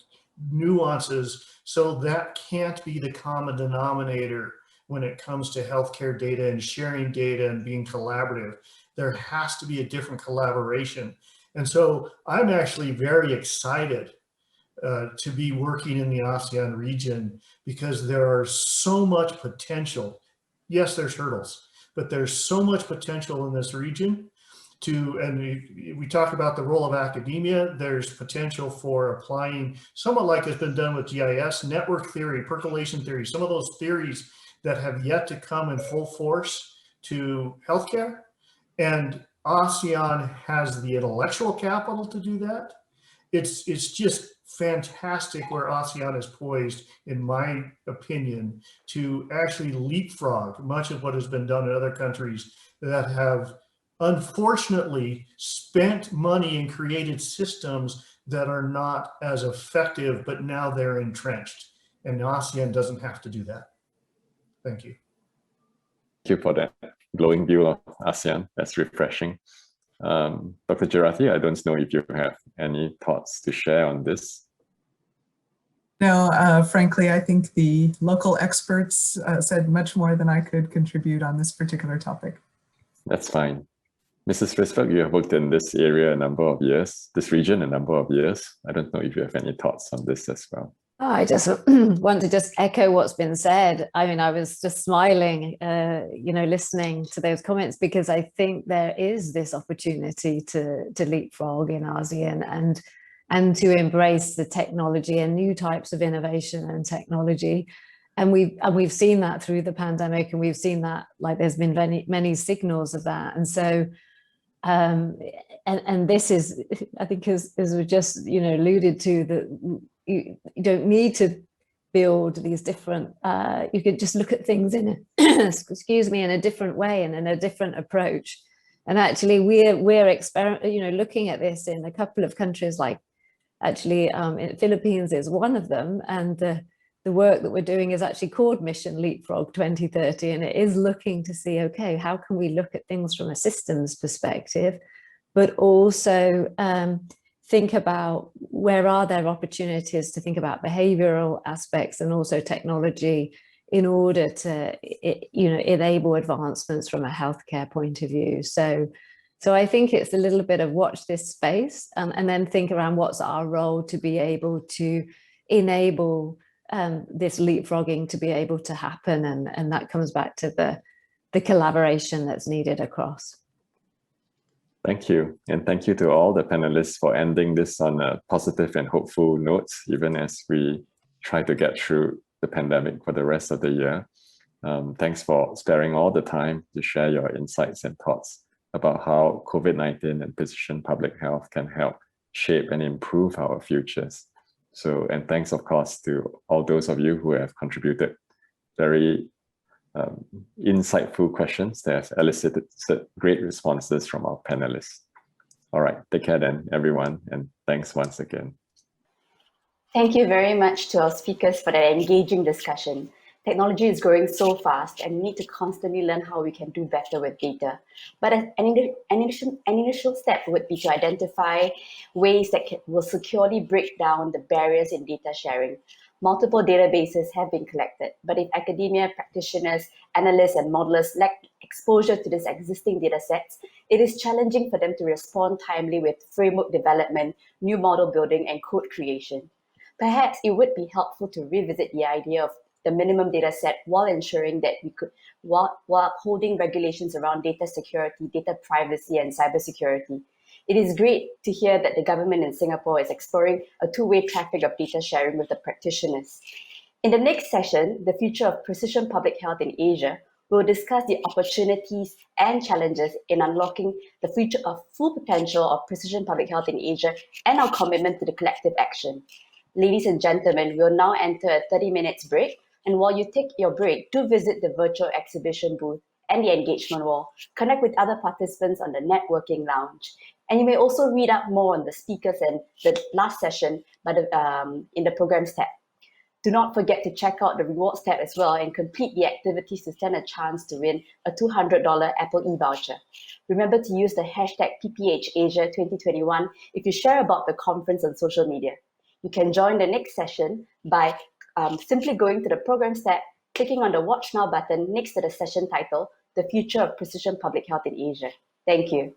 nuances, so that can't be the common denominator when it comes to healthcare data and sharing data and being collaborative. There has to be a different collaboration. And so I'm actually very excited to be working in the ASEAN region, because there are so much potential. Yes, there's hurdles, but there's so much potential in this region and we talk about the role of academia. There's potential for applying, somewhat like has been done with GIS, network theory, percolation theory, some of those theories that have yet to come in full force to healthcare. And ASEAN has the intellectual capital to do that. It's just fantastic where ASEAN is poised, in my opinion, to actually leapfrog much of what has been done in other countries that have unfortunately spent money and created systems that are not as effective, but now they're entrenched. And ASEAN doesn't have to do that. Thank you. Thank you for that glowing view of ASEAN. That's refreshing. Dr. Geraghty, I don't know if you have any thoughts to share on this. No, frankly, I think the local experts said much more than I could contribute on this particular topic. That's fine. Mrs. Frizberg, you have worked in this area a number of years, this region a number of years. I don't know if you have any thoughts on this as well. I just want to just echo what's been said. I mean, I was just smiling, listening to those comments, because I think there is this opportunity to leapfrog in ASEAN and to embrace the technology and new types of innovation and technology. And we've seen that through the pandemic, and we've seen that, like, there's been many signals of that. And so, and this is, I think, as we just, alluded to, that you don't need to build these different, you could just look at things in a different way and in a different approach. And actually we're looking at this in a couple of countries, like actually in Philippines is one of them. And the work that we're doing is actually called Mission Leapfrog 2030. And it is looking to see, okay, how can we look at things from a systems perspective, but also think about where are there opportunities to think about behavioral aspects and also technology in order to, enable advancements from a healthcare point of view. So I think it's a little bit of watch this space and then think around what's our role to be able to enable this leapfrogging to be able to happen. And that comes back to the collaboration that's needed across. Thank you. And thank you to all the panelists for ending this on a positive and hopeful note, even as we try to get through the pandemic for the rest of the year. Thanks for sparing all the time to share your insights and thoughts about how COVID-19 and precision public health can help shape and improve our futures. So, and thanks, of course, to all those of you who have contributed very insightful questions that have elicited great responses from our panelists. All right, take care then, everyone, and thanks once again. Thank you very much to our speakers for that engaging discussion. Technology is growing so fast and we need to constantly learn how we can do better with data. But an initial step would be to identify ways that will securely break down the barriers in data sharing. Multiple databases have been collected, but if academia, practitioners, analysts, and modelers lack exposure to these existing data sets, it is challenging for them to respond timely with framework development, new model building, and code creation. Perhaps it would be helpful to revisit the idea of the minimum data set while ensuring that while upholding regulations around data security, data privacy, and cybersecurity. It is great to hear that the government in Singapore is exploring a two-way traffic of data sharing with the practitioners. In the next session, The Future of Precision Public Health in Asia, we'll discuss the opportunities and challenges in unlocking the full potential of precision public health in Asia and our commitment to the collective action. Ladies and gentlemen, we'll now enter a 30 minutes break. And while you take your break, do visit the virtual exhibition booth and the engagement wall. Connect with other participants on the networking lounge. And you may also read up more on the speakers and the last session in the programs tab. Do not forget to check out the rewards tab as well and complete the activities to stand a chance to win a $200 Apple e-voucher. Remember to use the hashtag PPH Asia 2021 if you share about the conference on social media. You can join the next session by simply going to the Programs tab, clicking on the Watch Now button next to the session title, The Future of Precision Public Health in Asia. Thank you.